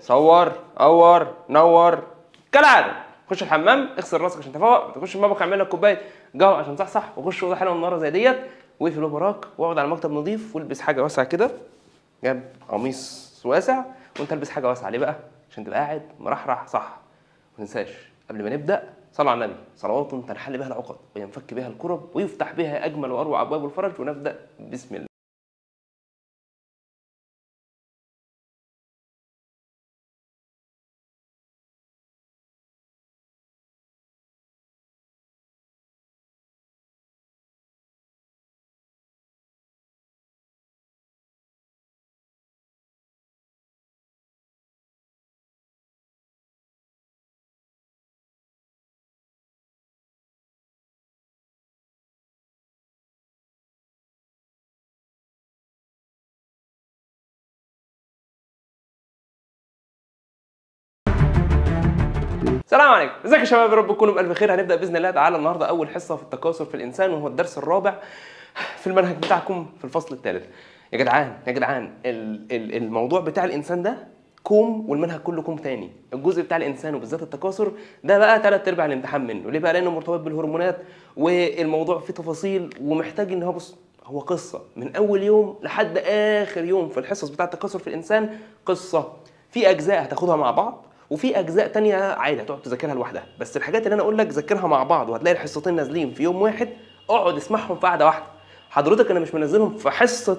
صور اور نور كالعاده. خش الحمام اغسل راسك عشان تفوق، تخش المطبخ اعمل لك كوبايه قهوه عشان تصحصح، وخش اوضه حلوه النهارده زي ديت، واقفل الباب وراك واقعد على مكتب نظيف والبس حاجه واسعه كده، جاب قميص واسع وانت البس حاجه واسعه ليه بقى؟ عشان تبقى قاعد مرحرح صح. ما تنساش قبل ما نبدا صلوا على النبي، صلوات تنحل بها العقد وينفك بها الكرب ويفتح بها اجمل واروع ابواب الفرج، ونبدا بسم الله. السلام عليكم، ازيك يا شباب؟ يا رب تكونوا بألف خير. هنبدأ بإذن الله تعالى النهارده أول حصة في التكاثر في الإنسان، وهو الدرس الرابع في المنهج بتاعكم في الفصل الثالث. يا جدعان الموضوع بتاع الإنسان ده كوم، والمنهج كله كوم تاني. الجزء بتاع الإنسان وبالذات التكاثر ده بقى 3/4 الامتحان منه. ليه بقى؟ لأنه مرتبط بالهرمونات، والموضوع فيه تفاصيل ومحتاج إن هو قصة من أول يوم لحد آخر يوم في الحصص بتاع التكاثر في الإنسان. قصة في أجزاء هتاخدها مع بعض، وفي اجزاء تانية عادي هتقعد تذاكرها لوحدها، بس الحاجات اللي انا اقول لك ذاكرها مع بعض وهتلاقي الحصتين نازلين في يوم واحد، اقعد اسمعهم في قعده واحده. حضرتك انا مش منزلهم في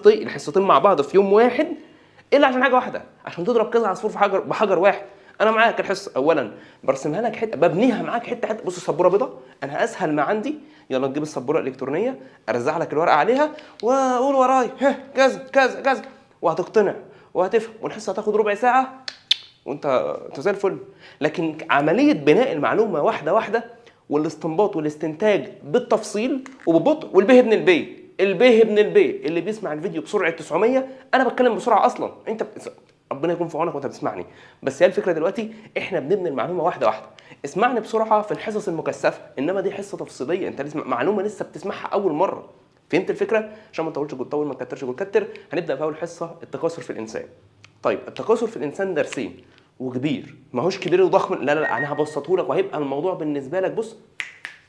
الحصتين مع بعض في يوم واحد الا عشان حاجه واحده، عشان تضرب كذا عصفور في بحجر واحد. انا معاك الحصه اولا برسمها لك حته، ببنيها معاك حته حته. بص السبوره بيضاء، انا اسهل ما عندي يلا نجيب السبوره الالكترونيه، ارزع لك الورقه عليها واقول وراي كذا كذا كذا، وهتقتنع وهتفهم، والحصه هتاخد ربع ساعه وانت زي الفل. لكن عمليه بناء المعلومه واحده واحده، والاستنباط والاستنتاج بالتفصيل وببطء، والبه ابن البي اللي بيسمع الفيديو بسرعه 900. انا بتكلم بسرعه اصلا، ربنا يكون في عونك وانت بتسمعني. بس هي الفكره دلوقتي احنا بنبني المعلومه واحده واحده. اسمعني بسرعه في الحصص المكثفه، انما دي حصه تفصيليه، انت لسه معلومه لسه بتسمعها اول مره. فهمت الفكره؟ عشان ما تطولش قول طول، ما تكترش قول كتر. هنبدا في اول حصه التكاثر في الانسان. طيب التكاثر في الانسان درسين وكبير، ماهوش كبير وضخم، لا انا هبسطه لك وهيبقى الموضوع بالنسبه لك بص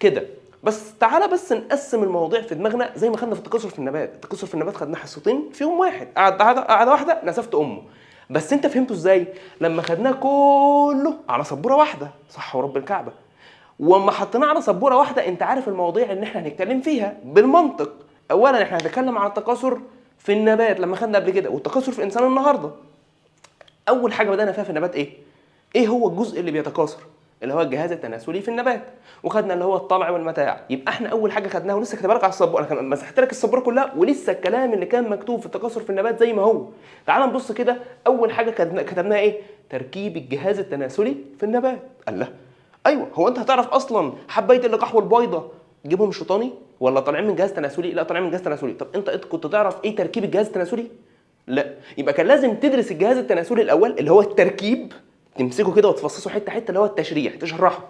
كده. بس تعالى بس نقسم المواضيع في دماغنا زي ما خدنا في التكاثر في النبات. التكاثر في النبات خدناه حصتين في يوم واحد، قعده واحده نسفت امه. بس انت فهمته ازاي؟ لما خدناه كله على سبوره واحده، صح ورب الكعبه. واما حطيناه على سبوره واحده انت عارف المواضيع اللي احنا هنتكلم فيها بالمنطق. اولا احنا هنتكلم عن التكاثر في النبات لما خدنا قبل كده، والتكاثر في الانسان النهارده. اول حاجه بدانا فيها في النبات ايه هو الجزء اللي بيتكاثر؟ اللي هو الجهاز التناسلي في النبات، وخدنا اللي هو الطلع والمتاع. يبقى احنا اول حاجه خدناها، ولسه كاتبها لك على السبوره، انا مسحت لك السبوره كلها ولسه الكلام اللي كان مكتوب في التكاثر في النبات زي ما هو. تعال نبص كده، اول حاجه كتبناها تركيب الجهاز التناسلي في النبات. الله، ايوه. هو انت هتعرف اصلا حبايه اللقاح والبيضه جيبهم شيطاني ولا طالعين من جهاز تناسلي؟ لا طالعين من جهاز تناسلي. طب انت كنت تعرف ايه تركيب الجهاز التناسلي؟ لا. يبقى كان لازم تدرس الجهاز التناسلي الاول اللي هو التركيب، تمسكه كده وتفصصه حته حته، اللي هو التشريح، تشرحه.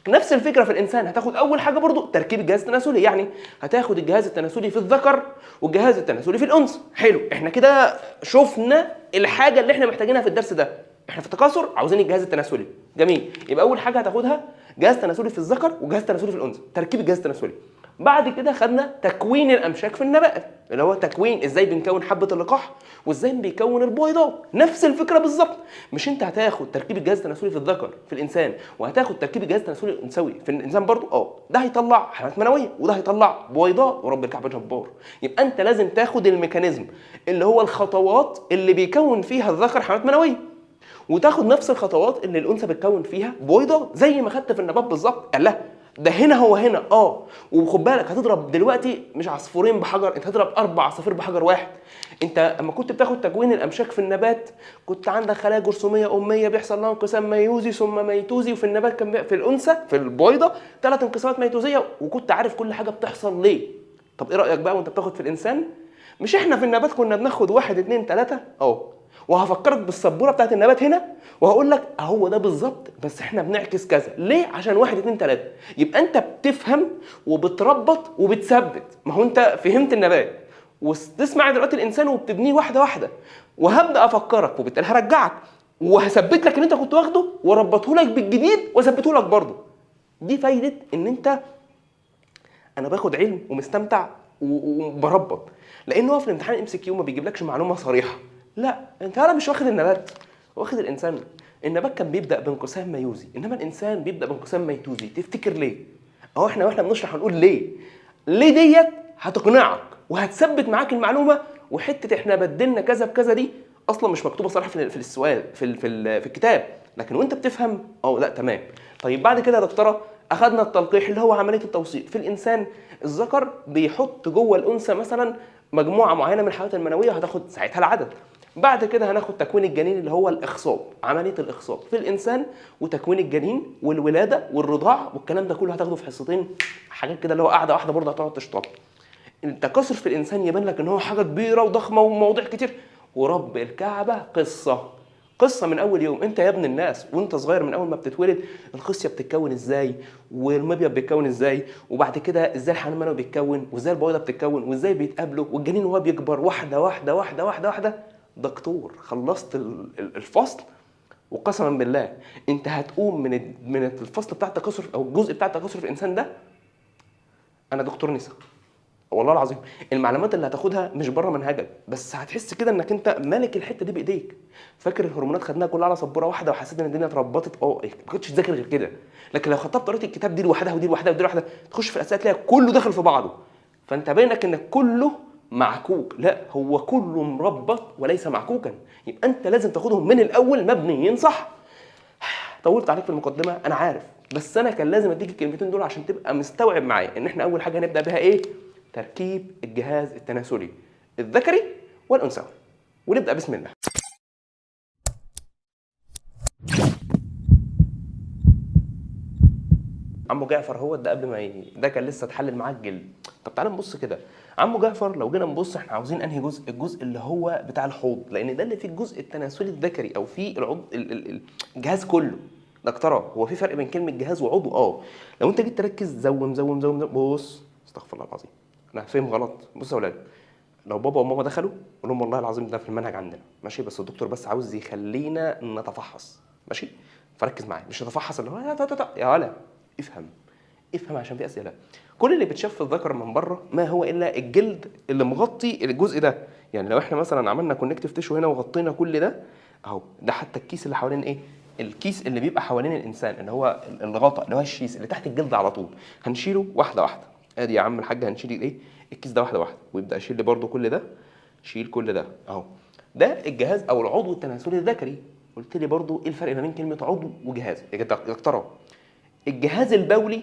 نفس الفكره في الانسان، هتاخد اول حاجه برضو تركيب الجهاز التناسلي، يعني هتاخد الجهاز التناسلي في الذكر والجهاز التناسلي في الانثى. حلو، احنا كده شفنا الحاجه اللي احنا محتاجينها في الدرس ده. احنا في التكاثر عاوزين الجهاز التناسلي، جميل. يبقى اول حاجه هتاخدها جهاز تناسلي في الذكر وجهاز تناسلي في الانثى، تركيب الجهاز التناسلي. بعد كده خدنا تكوين الامشاك في النبات، اللي هو تكوين ازاي بنكون حبه اللقاح وازاي بيكون البويضات. نفس الفكره بالظبط. مش انت هتاخد تركيب الجهاز التناسلي في الذكر في الانسان، وهتاخد تركيب الجهاز التناسلي الانثوي في الانسان برضو؟ ده هيطلع حملات منويه وده هيطلع بويضات، ورب الكعبه جبار. يبقى انت لازم تاخد الميكانيزم اللي هو الخطوات اللي بيكون فيها الذكر حملات منويه، وتاخد نفس الخطوات اللي الانثى بتكون فيها بويضات، زي ما خدت في النبات بالظبط. قال لا ده هنا هو هنا وخد بالك هتضرب دلوقتي مش عصفورين بحجر، انت هتضرب 4 عصافير بحجر واحد. انت اما كنت بتاخد تكوين الامشاك في النبات كنت عندك خلايا جرثوميه اميه بيحصل لها انقسام ميوزي ثم ميتوزي، وفي النبات كان في الانثى في البويضه 3 انقسامات ميتوزيه، وكنت عارف كل حاجه بتحصل ليه. طب ايه رايك بقى وانت بتاخد في الانسان؟ مش احنا في النبات كنا بناخد 1 2 3 وهفكرك بالسبوره بتاعت النبات هنا وهقول لك اهو ده بالظبط، بس احنا بنعكس كذا. ليه؟ عشان 1 2 3. يبقى انت بتفهم وبتربط وبتثبت. ما هو انت فهمت النبات وتسمع دلوقتي الانسان وبتبنيه واحده واحده. وهبدا افكرك وبالتالي هرجعك وهثبت لك ان انت كنت واخده واربطه لك بالجديد واثبته لك برضه. دي فايده ان انت انا باخد علم ومستمتع وبربط. لان هو في الامتحان ام سي كيو ما بيجيبلكش معلومه صريحه، لا انت انا مش واخد النبات، واخد الانسان. النبات كان بيبدا بانقسام ميوزي، انما الانسان بيبدا بانقسام ميتوزي. تفتكر ليه؟ اهو احنا واحنا بنشرح هنقول ليه. ليه ديت هتقنعك وهتثبت معاك المعلومه. وحته احنا بدلنا كذا بكذا دي اصلا مش مكتوبه صراحه في السؤال في الكتاب، لكن وانت بتفهم لا تمام. طيب بعد كده يا دكتوره اخذنا التلقيح اللي هو عمليه التوصيل. في الانسان الذكر بيحط جوه الانثى مثلا مجموعه معينه من الحيوانات المنويه وهتاخد ساعتها العدد. بعد كده هناخد تكوين الجنين اللي هو الاخصاب، عمليه الاخصاب في الانسان وتكوين الجنين والولاده والرضاع والكلام ده كله هتاخده في حصتين، حاجات كده اللي هو قاعده واحده برضه هتقعد تشطب. التكاثر في الانسان يبان لك ان هو حاجه كبيره وضخمه ومواضيع كتير، ورب الكعبه قصه من اول يوم. انت يا ابن الناس وانت صغير من اول ما بتتولد الخصيه بتتكون ازاي، والمبيض بيتكون ازاي، وبعد كده ازاي الحيوان المنوي بيتكون، وازاي البويضه بتتكون، وازاي بيتقابلوا، والجنين وهو بيكبر واحده واحده واحده واحده واحده. دكتور خلصت الفصل وقسما بالله انت هتقوم من الفصل بتاع التكاثر او الجزء بتاع التكاثر في الانسان ده انا دكتور نسا. والله العظيم المعلومات اللي هتاخدها مش بره منهجك، بس هتحس كده انك انت مالك الحته دي بايديك. فاكر الهرمونات خدناها كلها على سبوره واحده وحسيت ان الدنيا اتربطت؟ ما كنتش تذاكر غير كده. لكن لو خدتها بطريقه الكتاب دي لوحدها ودي لوحدها ودي لوحدها تخش في الاسئله تلاقي كله داخل في بعضه. فانت باينك انك كله معكوك، لا هو كله مربط وليس معكوكا. يبقى انت لازم تاخدهم من الاول مبنيين صح. طولت عليك في المقدمه انا عارف، بس انا كان لازم اديك الكلمتين دول عشان تبقى مستوعب معايا ان احنا اول حاجه هنبدا بها ايه؟ تركيب الجهاز التناسلي الذكري والانثوي. ونبدا بسم الله. عمو جعفر هو ده قبل ما ده كان لسه اتحلل معاه الجلد. طب تعالى نبص كده. عمو جعفر لو جينا نبص احنا عاوزين انهي جزء؟ الجزء اللي هو بتاع الحوض، لان ده اللي فيه الجزء التناسلي الذكري او فيه العضو الجهاز كله. دكتوره هو في فرق بين كلمه جهاز وعضو؟ لو انت جيت تركز زوم بص استغفر الله العظيم انا فاهم غلط. بص يا اولاد، لو بابا وماما دخلوا قول لهم والله العظيم ده في المنهج عندنا ماشي، بس الدكتور بس عاوز يخلينا نتفحص ماشي، فركز معايا. مش نتفحص اللي هو يا ولا افهم عشان في اسئله. كل اللي بيتشاف في الذكر من بره ما هو الا الجلد اللي مغطي الجزء ده. يعني لو احنا مثلا عملنا كونكتيف تيشو هنا وغطينا كل ده اهو، ده حتى الكيس اللي حوالين ايه؟ الكيس اللي بيبقى حوالين الانسان اللي هو الغطاء اللي هو الشيس اللي تحت الجلد على طول، هنشيله واحده واحده. ادي يا عم الحاج هنشيل الايه؟ الكيس ده واحده واحده، ويبدا يشيل لي برده كل ده، شيل كل ده اهو. ده الجهاز او العضو التناسلي الذكري. قلت لي برده ايه الفرق ما بين كلمه عضو وجهاز؟ يا دكتور الجهاز البولي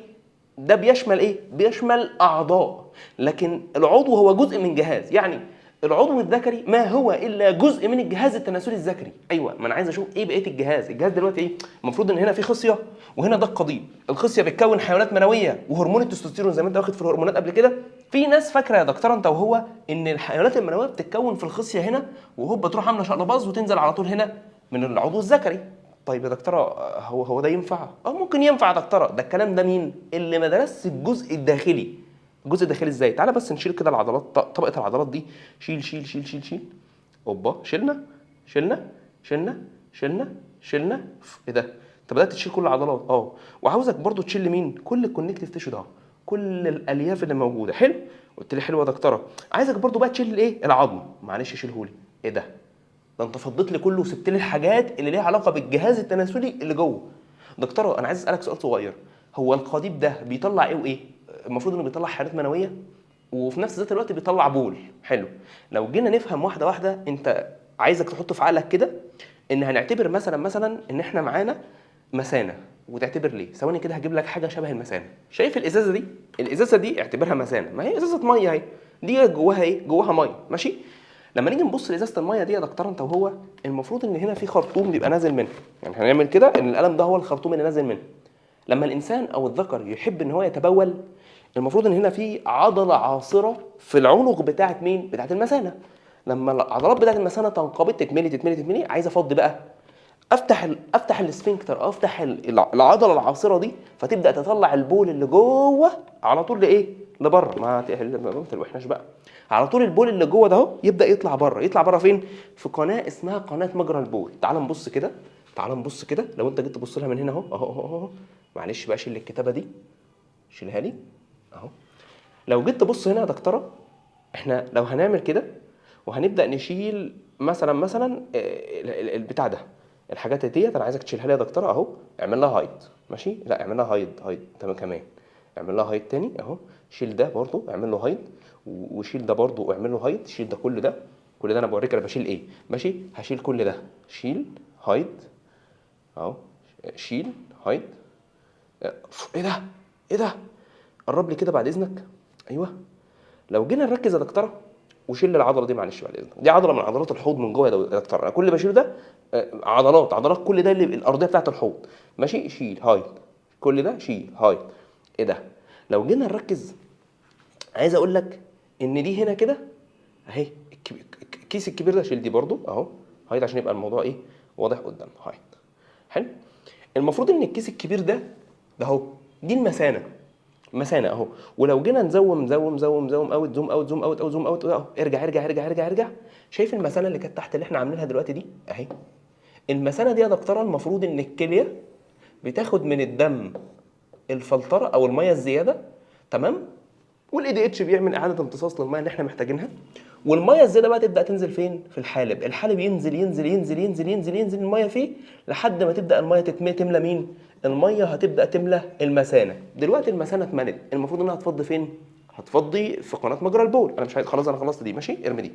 ده بيشمل ايه؟ بيشمل اعضاء، لكن العضو هو جزء من جهاز. يعني العضو الذكري ما هو الا جزء من الجهاز التناسلي الذكري. ايوه ما انا عايز اشوف ايه بقيه الجهاز. الجهاز دلوقتي ايه؟ المفروض ان هنا في خصيه وهنا ده القضيب. الخصيه بتكون حيوانات منويه وهرمون التستوستيرون زي ما انت واخد في الهرمونات قبل كده. في ناس فاكره يا دكتوره انت وهو ان الحيوانات المنويه بتتكون في الخصيه هنا وهوب تروح عامله شقلباظ وتنزل على طول هنا من العضو الذكري. طيب يا دكتوره هو ده ينفع؟ ممكن ينفع يا دكتوره. ده الكلام ده مين؟ اللي ما درسش الجزء الداخلي. الجزء الداخلي ازاي؟ تعالى بس نشيل كده العضلات، طبقه العضلات دي. شيل شيل شيل شيل شيل اوبا، شلنا شلنا شلنا شلنا شلنا. ايه ده؟ انت بدات تشيل كل العضلات وعاوزك برضو تشيل مين؟ كل الكونكتيف تيشو ده، كل الالياف اللي موجوده. حلو، قلت لي حلو يا دكتوره. عايزك برضو بقى تشيل الايه؟ العظم. معلش شيلهولي. ايه ده انت فضيت لي كله وسبت لي الحاجات اللي ليها علاقه بالجهاز التناسلي اللي جوه. دكتوره انا عايز اسالك سؤال صغير، هو القضيب ده بيطلع ايه وايه؟ المفروض انه بيطلع حيوانات منويه وفي نفس ذات الوقت بيطلع بول. حلو، لو جينا نفهم واحده واحده، انت عايزك تحط في عقلك كده ان هنعتبر مثلا ان احنا معانا مثانه، وتعتبر ليه ثواني كده هجيب لك حاجه شبه المثانه. شايف الازازه دي؟ الازازه دي اعتبرها مثانه، ما هي ازازه ميه اهي، دي جواها ايه؟ جواها ميه ماشي. لما نيجي نبص لازازه الميه دي يا دكتور انت وهو، المفروض ان هنا في خرطوم بيبقى نازل منه. يعني هنعمل كده ان القلم ده هو الخرطوم اللي نازل منه. لما الانسان او الذكر يحب ان هو يتبول، المفروض ان هنا في عضله عاصره في العنق بتاعه مين؟ بتاعه المثانه. لما العضلات بتاعه المثانه تنقبض تتملي، عايز افضي بقى افتح السفنكتر، افتح العضله العاصره دي، فتبدا تطلع البول اللي جوه على طول لايه؟ لبره. ما تلوحناش بقى، على طول البول اللي جوه ده اهو يبدا يطلع بره. يطلع بره فين؟ في قناه اسمها قناه مجرى البول. تعال نبص كده، تعال نبص كده. لو انت جيت تبص لها من هنا اهو اهو، معلش بقى شيل الكتابه دي، شيلها لي اهو. لو جيت تبص هنا يا دكتوره، احنا لو هنعمل كده وهنبدا نشيل مثلا البتاع ده، الحاجات ديت انا عايزك تشيلها لي يا دكتوره اهو. اعمل لها هايد، ماشي؟ لا اعمل لها هايد تمام كمان. اعمل لها هايد تاني اهو. شيل ده برضو اعمل له هايد، وشيل ده برضو واعمل له هايد. شيل ده، كل ده انا بوريك انا بشيل ايه، ماشي؟ هشيل كل ده، شيل هايد اهو، شيل هايد. ايه ده؟ ايه ده؟ قرب لي كده بعد اذنك. ايوه. لو جينا نركز يا دكتوره وشيل العضله دي، معلش بعد اذنك، دي عضله من عضلات الحوض من جوه يا دكتوره. انا كل اللي بشيله ده عضلات كل ده اللي الارضيه بتاعت الحوض، ماشي؟ شيل هايد كل ده، شيل هايد. ايه ده؟ لو جينا نركز عايز اقول لك ان دي هنا كده اهي، الكيس الكبير ده شيل دي برضو اهو، هايد عشان يبقى الموضوع ايه؟ واضح قدام. هايد. حلو. المفروض ان الكيس الكبير ده اهو، دي المثانه اهو. ولو جينا نزوم اوت، زوم اوت او زوم اوت اهو، ارجع. شايف المثانه اللي كانت تحت اللي احنا عاملينها دلوقتي دي اهي؟ المثانه دي يا دكتوره المفروض ان الكليه بتاخد من الدم الفلتره او الميه الزياده، تمام؟ والاي دي اتش بيعمل اعاده امتصاص للميه اللي احنا محتاجينها، والميه الزياده بقى تبدا تنزل فين؟ في الحالب. الحالب ينزل الميه فيه لحد ما تبدا الميه تملى مين؟ الميه هتبدا تملى المثانه. دلوقتي المثانه اتملت، المفروض انها هتفضي فين؟ هتفضي في قناه مجرى البول. انا مش عايز، خلاص انا خلصت دي، ماشي؟ ارمي دي.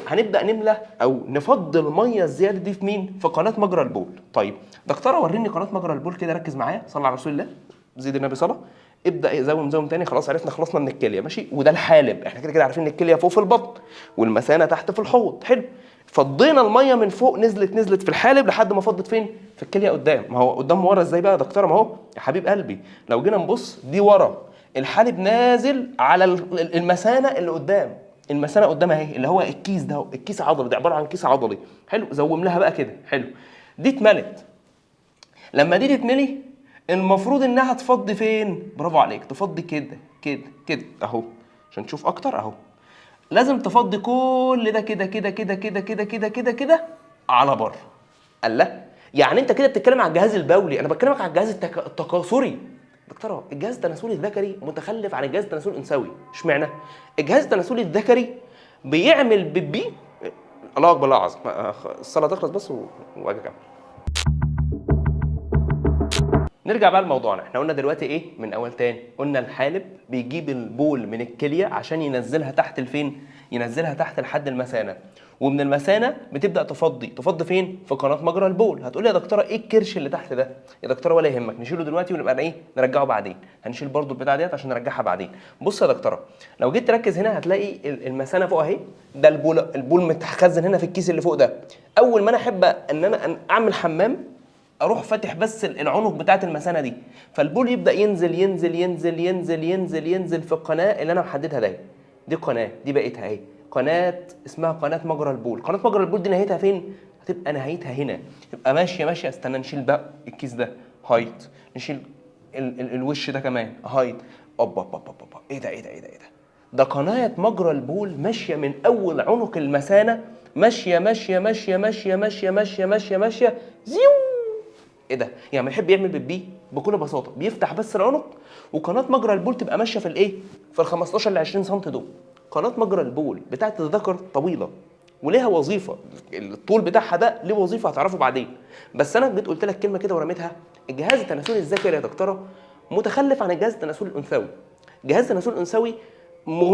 هنبدا نملى او نفضي الميه الزياده دي في مين؟ في قناه مجرى البول. طيب دكتوره وريني قناه مجرى البول كده، ركز معايا، صلى على رسول الله، زيد النبي صلاه. ابدا زوم تاني. خلاص عرفنا، خلصنا من الكليه، ماشي؟ وده الحالب، احنا كده عارفين ان الكليه فوق في البطن والمثانه تحت في الحوض. حلو. فضينا الميه من فوق، نزلت في الحالب لحد ما فضت فين؟ في الكليه قدام. ما هو قدام ورا ازاي بقى يا دكتوره؟ ما هو يا حبيب قلبي لو جينا نبص دي ورا، الحالب نازل على المثانه اللي قدام. المثانه قدام اهي، اللي هو الكيس ده، الكيس عضلي ده، عباره عن كيس عضلي. حلو. زوم لها بقى كده. حلو. دي اتملت. لما دي تتملي المفروض انها تفضي فين؟ برافو عليك، تفضي كده اهو، عشان تشوف اكتر اهو. لازم تفضي كل ده كده على بره. الله، يعني انت كده بتتكلم على الجهاز البولي، انا بكلمك على الجهاز التكاثري. دكتوره الجهاز التناسلي الذكري متخلف عن الجهاز التناسلي الانثوي. اشمعنى؟ الجهاز التناسلي الذكري بيعمل بيبي. الله اكبر، الله اعظم. الصلاه تخلص بس واجي اكمل. نرجع بقى لموضوعنا. احنا قلنا دلوقتي ايه من اول تاني؟ قلنا الحالب بيجيب البول من الكليه عشان ينزلها تحت الفين؟ ينزلها تحت لحد المثانه، ومن المثانه بتبدا تفضي فين؟ في قناه مجرى البول. هتقول لي يا دكتوره ايه الكرش اللي تحت ده؟ يا دكتوره ولا يهمك، نشيله دلوقتي ونبقى ايه؟ نرجعه بعدين. هنشيل برضو البتاعه ديت عشان نرجعها بعدين. بص يا دكتوره، لو جيت تركز هنا هتلاقي المثانه فوق اهي، ده البول متخزن هنا في الكيس اللي فوق ده. اول ما انا احب ان انا اعمل حمام، اروح فاتح بس العنق بتاعه المثانه دي، فالبول يبدا ينزل في القناه اللي انا محددها دي قناه، دي بقيتها اهي قناه اسمها قناه مجرى البول. قناه مجرى البول دي نهايتها فين؟ هتبقى نهايتها هنا، تبقى ماشيه. استنى نشيل بقى الكيس ده، هايت. نشيل الوش ده كمان، هايت. اوبا ايه ده؟ ده قناه مجرى البول ماشيه من اول عنق المثانه، ماشيه زيو. ايه ده؟ يعني ما يحب يعمل بيبي بكل بساطه بيفتح بس العنق، وقناه مجرى البول تبقى ماشيه في الايه؟ في ال 15 ل 20 سم دول. قناه مجرى البول بتاعت الذكر طويله وليها وظيفه، الطول بتاعها ده ليه وظيفه هتعرفه بعدين. بس انا جيت قلت لك كلمه كده ورميتها. الجهاز التناسلي الذكري يا دكتوره متخلف عن الجهاز التناسلي الانثوي. الجهاز التناسلي الانثوي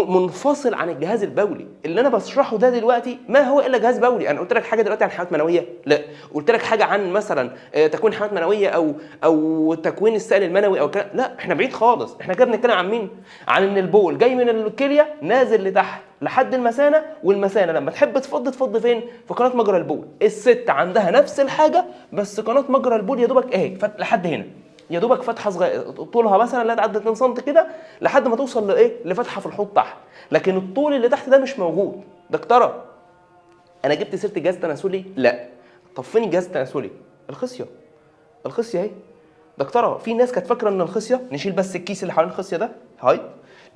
منفصل عن الجهاز البولي. اللي انا بشرحه ده دلوقتي ما هو الا جهاز بولي. انا قلت لك حاجه دلوقتي عن حيوانات منويه؟ لا. قلت لك حاجه عن مثلا تكوين حيوانات منويه او تكوين السائل المنوي او كده؟ لا، احنا بعيد خالص. احنا كده بنتكلم عن مين؟ عن ان البول جاي من الكليه نازل لتحت لحد المثانه، والمثانه لما تحب تفضي فين؟ في قناه مجرى البول. الست عندها نفس الحاجه، بس قناه مجرى البول يا دوبك اهي لحد هنا، يا دوبك فتحه صغيره طولها مثلا لا تعدي 2 سم كده لحد ما توصل لايه؟ لفتحه في الحوض تحت. لكن الطول اللي تحت ده مش موجود. دكتوره انا جبت سيره الجهاز التناسلي؟ لا. طب فين الجهاز التناسلي؟ الخصيه. الخصيه اهي. دكتوره في ناس كانت فاكره ان الخصيه نشيل بس الكيس اللي حوالين الخصيه ده هايد،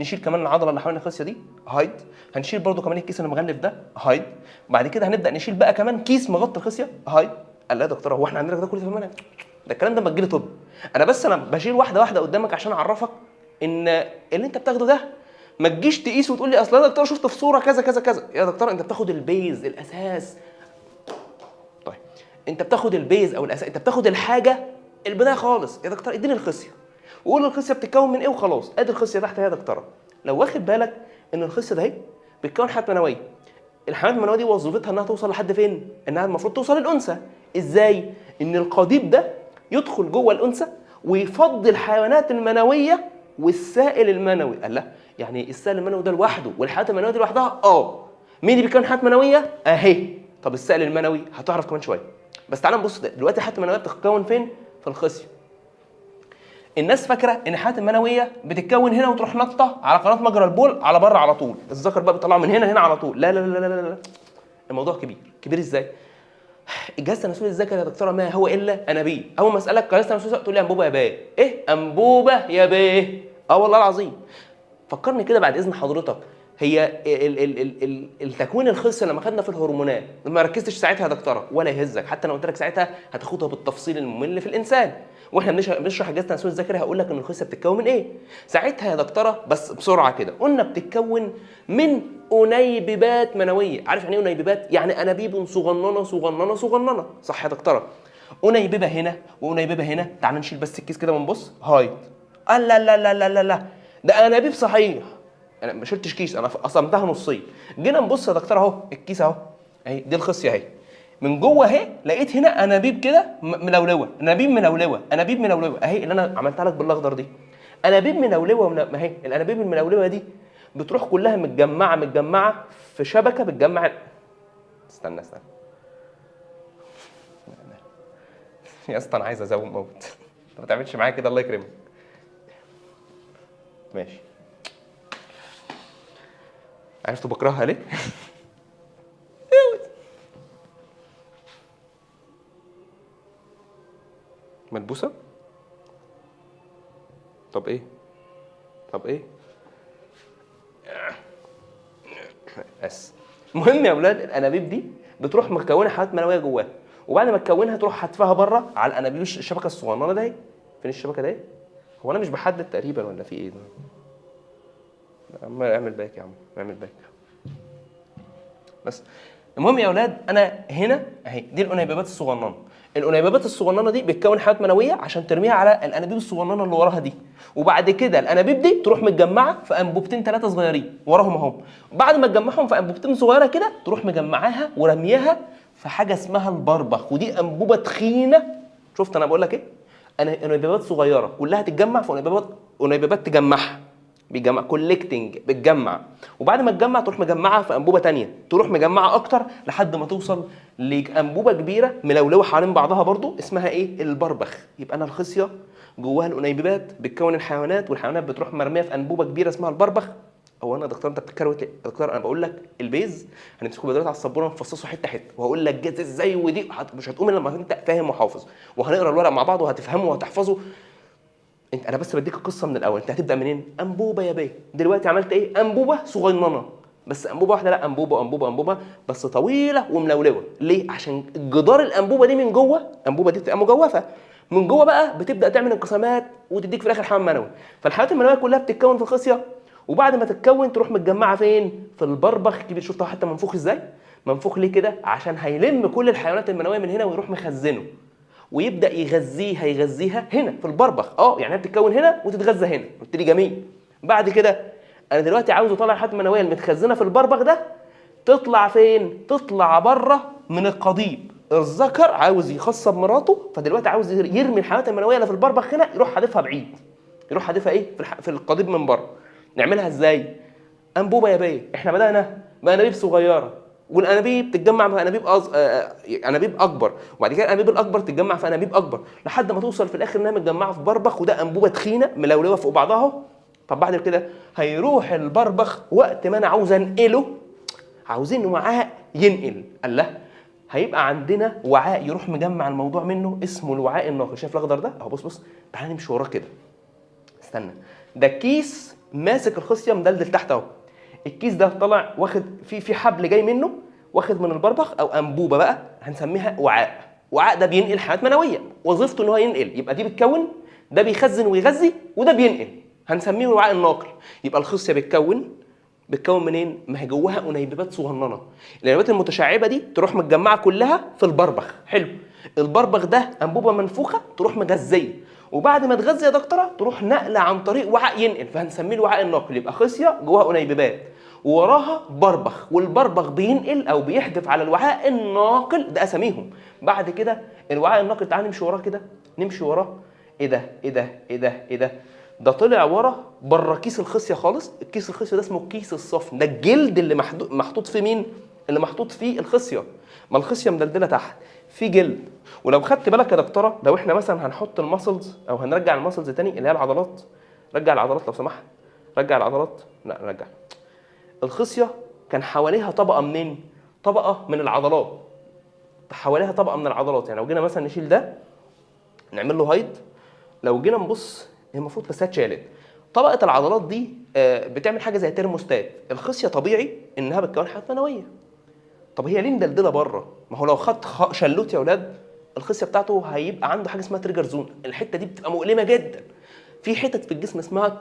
نشيل كمان العضله اللي حوالين الخصيه دي هايد، هنشيل برده كمان الكيس اللي مغلف ده هايد، بعد كده هنبدا نشيل بقى كمان كيس مغطي الخصيه هايد. قال لا يا دكتوره هو احنا عندنا ده كله في المنهج؟ ده الكلام ده مجالي طب. انا بشيل واحده واحده قدامك عشان اعرفك ان اللي انت بتاخده ده ما تجيش تقيس وتقول لي اصل انا دكتور شفت في صوره كذا كذا كذا. يا دكتور انت بتاخد البيز الاساس. طيب انت بتاخد البيز او الاساس، انت بتاخد الحاجه البدايه خالص. يا دكتور اديني الخصيه وقول الخصيه بتتكون من ايه وخلاص. ادي الخصيه تحت يا دكتوره. لو واخد بالك ان الخصيه ده اهي بتكون حيوانات منويه. الحيوانات المنويه دي وظيفتها انها توصل لحد فين؟ انها المفروض توصل للانثى. ازاي؟ ان القضيب ده يدخل جوه الانثى ويفضي الحيوانات المنويه والسائل المنوي. قال لا يعني السائل المنوي ده لوحده والحيوانات المنويه دي لوحدها؟ مين اللي بيكون حيوانات منويه؟ اهي. طب السائل المنوي هتعرف كمان شويه. بس تعال نبص دلوقتي الحيوانات المنويه بتتكون فين؟ في الخصيه. الناس فاكره ان الحيوانات المنويه بتتكون هنا وتروح نطه على قناه مجرى البول على بره على طول، الذكر بقى بيطلعه من هنا على طول. لا لا لا لا لا، الموضوع كبير. كبير ازاي؟ الجهاز التناسلي الذكري يا دكتوره ما هو الا انابيب. اول ما اسالك جهاز تناسلي تقول لي انبوبه يا بيه. ايه انبوبه يا بيه؟ والله العظيم. فكرني كده بعد اذن حضرتك، هي التكوين الخصي لما خدنا في الهرمونات ما ركزتش ساعتها يا دكتوره ولا يهزك، حتى انا قلت لك ساعتها هتاخدها بالتفصيل الممل في الانسان. واحنا بنشرح الجهاز التناسلي الذكري هقول لك ان الخصيه بتتكون من ايه. ساعتها يا دكتوره بس بسرعه كده قلنا بتتكون من انيبيبات منويه. عارف يعني ايه انيبيبات؟ يعني انابيب صغننه صغننه صغننه، صح يا دكتوره؟ انيبيبه هنا وانيبيبه هنا. تعال نشيل بس الكيس كده ونبص هاي. لا لا لا لا لا لا، ده انابيب صحيح. انا ما شلتش كيس، انا قسمتها نصين. جينا نبص يا دكتور اهو الكيس اهو اهي، دي الخصيه اهي. من جوه اهي لقيت هنا انابيب كده ملولوه، انابيب ملولوه، انابيب ملولوه اهي اللي انا عملتها لك بالاخضر دي. انابيب ملولوه ما هي الانابيب الملولوه دي بتروح كلها متجمعه في شبكه بتجمع. استنى يا اسطى انا عايز ازوم موت. انت ما تعملش معايا كده الله يكرمك. ماشي. عرفتوا بكرهها ليه؟ ملبوسه؟ طب ايه؟ المهم يا اولاد الانابيب دي بتروح مكونه حيوانات منويه جواها، وبعد ما تكونها تروح حاتفاها بره على الانابيب الشبكه الصغننه ده. فين الشبكه ده؟ هو انا مش بحدد تقريبا ولا في ايه ده؟ اعمل باك يا عم، اعمل باك. بس المهم يا اولاد انا هنا اهي دي الانيبيبات الصغننه. الانيبيبات الصغننه دي بتكون حيوانات منويه عشان ترميها على الانابيب الصغننه اللي وراها دي، وبعد كده الانابيب دي تروح متجمعه في انبوبتين 3 صغيرين وراهم اهم. بعد ما تجمعهم في انبوبتين صغيره كده تروح مجمعاها ورمياها في حاجه اسمها البربخ، ودي انبوبه تخينه. شفت انا بقول لك ايه؟ انيبيبات صغيره كلها تتجمع في انيبيبات تجمعها، بيجمع كولكتنج، بتجمع، وبعد ما تجمع تروح مجمعها في انبوبه ثانيه، تروح مجمعه اكتر لحد ما توصل لانبوبه كبيره ملولوه حوالين بعضها برضو اسمها ايه؟ البربخ. يبقى انا الخصيه جواها الانيبيبات بتكون الحيوانات، والحيوانات بتروح مرميه في انبوبه كبيره اسمها البربخ. هو انا يا دكتور انت بتتكروت ليه؟ يا دكتور انا بقول لك البيز هنمسكه دلوقتي على السبوره ونفصصه حته حته، وهقول لك جت ازاي، ودي مش هتقوم الا لما انت فاهم وحافظ، وهنقرا الورق مع بعض وهتفهمه وهتحفظه. انا بس بديك القصه من الاول. انت هتبدا منين؟ انبوبه يا بيه. دلوقتي عملت ايه؟ انبوبه صغننه، بس انبوبه واحده؟ لا، انبوبه بس طويله وملولوه. ليه؟ عشان جدار الانبوبه دي من جوه، الانبوبه دي بتبقى مجوفه من جوه بقى، بتبدا تعمل انقسامات وتديك في الاخر حيوان منوي. فالحيوانات المنويه كلها بتتكون في الخصيه، وبعد ما تتكون تروح متجمعه فين؟ في البربخ الكبير. شفتها حتى منفوخ ازاي؟ منفوخ ليه كده؟ عشان هيلم كل الحيوانات المنويه من هنا ويروح مخزنه ويبدا يغذيها هنا في البربخ. يعني هي بتتكون هنا وتتغذى هنا. قلت لي جميل. بعد كده انا دلوقتي عاوز اطلع الحيوانات المنويه المتخزنه في البربخ ده تطلع فين؟ تطلع بره من القضيب. الذكر عاوز يخصب مراته، فدلوقتي عاوز يرمي الحيوانات المنويه اللي في البربخ هنا، يروح حادفها بعيد، يروح حادفها ايه؟ في القضيب من بره. نعملها ازاي؟ انبوبه يا بيه. احنا بدانا بانابيب صغيره، والانابيب تتجمع في انابيب اكبر، وبعد كده الانابيب الاكبر تتجمع في انابيب اكبر لحد ما توصل في الاخر انها متجمعه في بربخ، وده انبوبه تخينه ملولوه فوق بعضها. طب بعد كده هيروح البربخ وقت ما انا عاوز انقله، عاوزين معاه ينقل. قال له هيبقى عندنا وعاء يروح مجمع الموضوع منه اسمه الوعاء الناقل. شايف الاخضر ده اهو؟ بص تعالى نمشي وراه كده. استنى، ده كيس ماسك الخصيه مدلدل تحت اهو. الكيس ده طلع واخد في حبل جاي منه، واخد من البربخ او انبوبه بقى هنسميها وعاء. وعاء ده بينقل حاجات منويه، وظيفته ان هو ينقل. يبقى دي بتكون، ده بيخزن ويغذي، وده بينقل، هنسميه الوعاء الناقل. يبقى الخصيه بتكون منين؟ ما هي جواها انيبيبات صغننه. الانيبيبات المتشعبه دي تروح متجمعه كلها في البربخ. حلو. البربخ ده انبوبه منفوخه تروح مغذيه، وبعد ما تغذي يا دكتوره تروح نقله عن طريق وعاء ينقل، فهنسميه الوعاء الناقل. يبقى خصيه جواها انيبيبات ووراها بربخ، والبربخ بينقل او بيحدف على الوعاء الناقل، ده اساميهم. بعد كده الوعاء الناقل، تعال نمشي وراه كده، نمشي وراه. ايه ده ايه ده ايه ده ايه ده؟ ده طلع ورا بره كيس الخصيه خالص. الكيس الخصيه ده اسمه كيس الصفن. ده الجلد اللي محطوط في مين؟ اللي محطوط فيه الخصيه. ما الخصيه مدلدله تحت في جلد. ولو خدت بالك يا دكتوره، لو احنا مثلا هنحط المسلز او هنرجع المسلز تاني اللي هي العضلات، رجع العضلات لو سمحت، رجع العضلات، لا رجع. الخصيه كان حواليها طبقه منين؟ طبقه من العضلات، حواليها طبقه من العضلات. يعني لو جينا مثلا نشيل ده نعمل له هايد، لو جينا نبص هي المفروض بس اتشالت. طبقه العضلات دي بتعمل حاجه زي ترموستات. الخصيه طبيعي انها بتكون حاجات منويه. طب هي ليه مدلدله بره؟ ما هو لو خد شلوت يا اولاد الخصيه بتاعته هيبقى عنده حاجه اسمها تريجر زون. الحته دي بتبقى مؤلمه جدا. في حتت في الجسم اسمها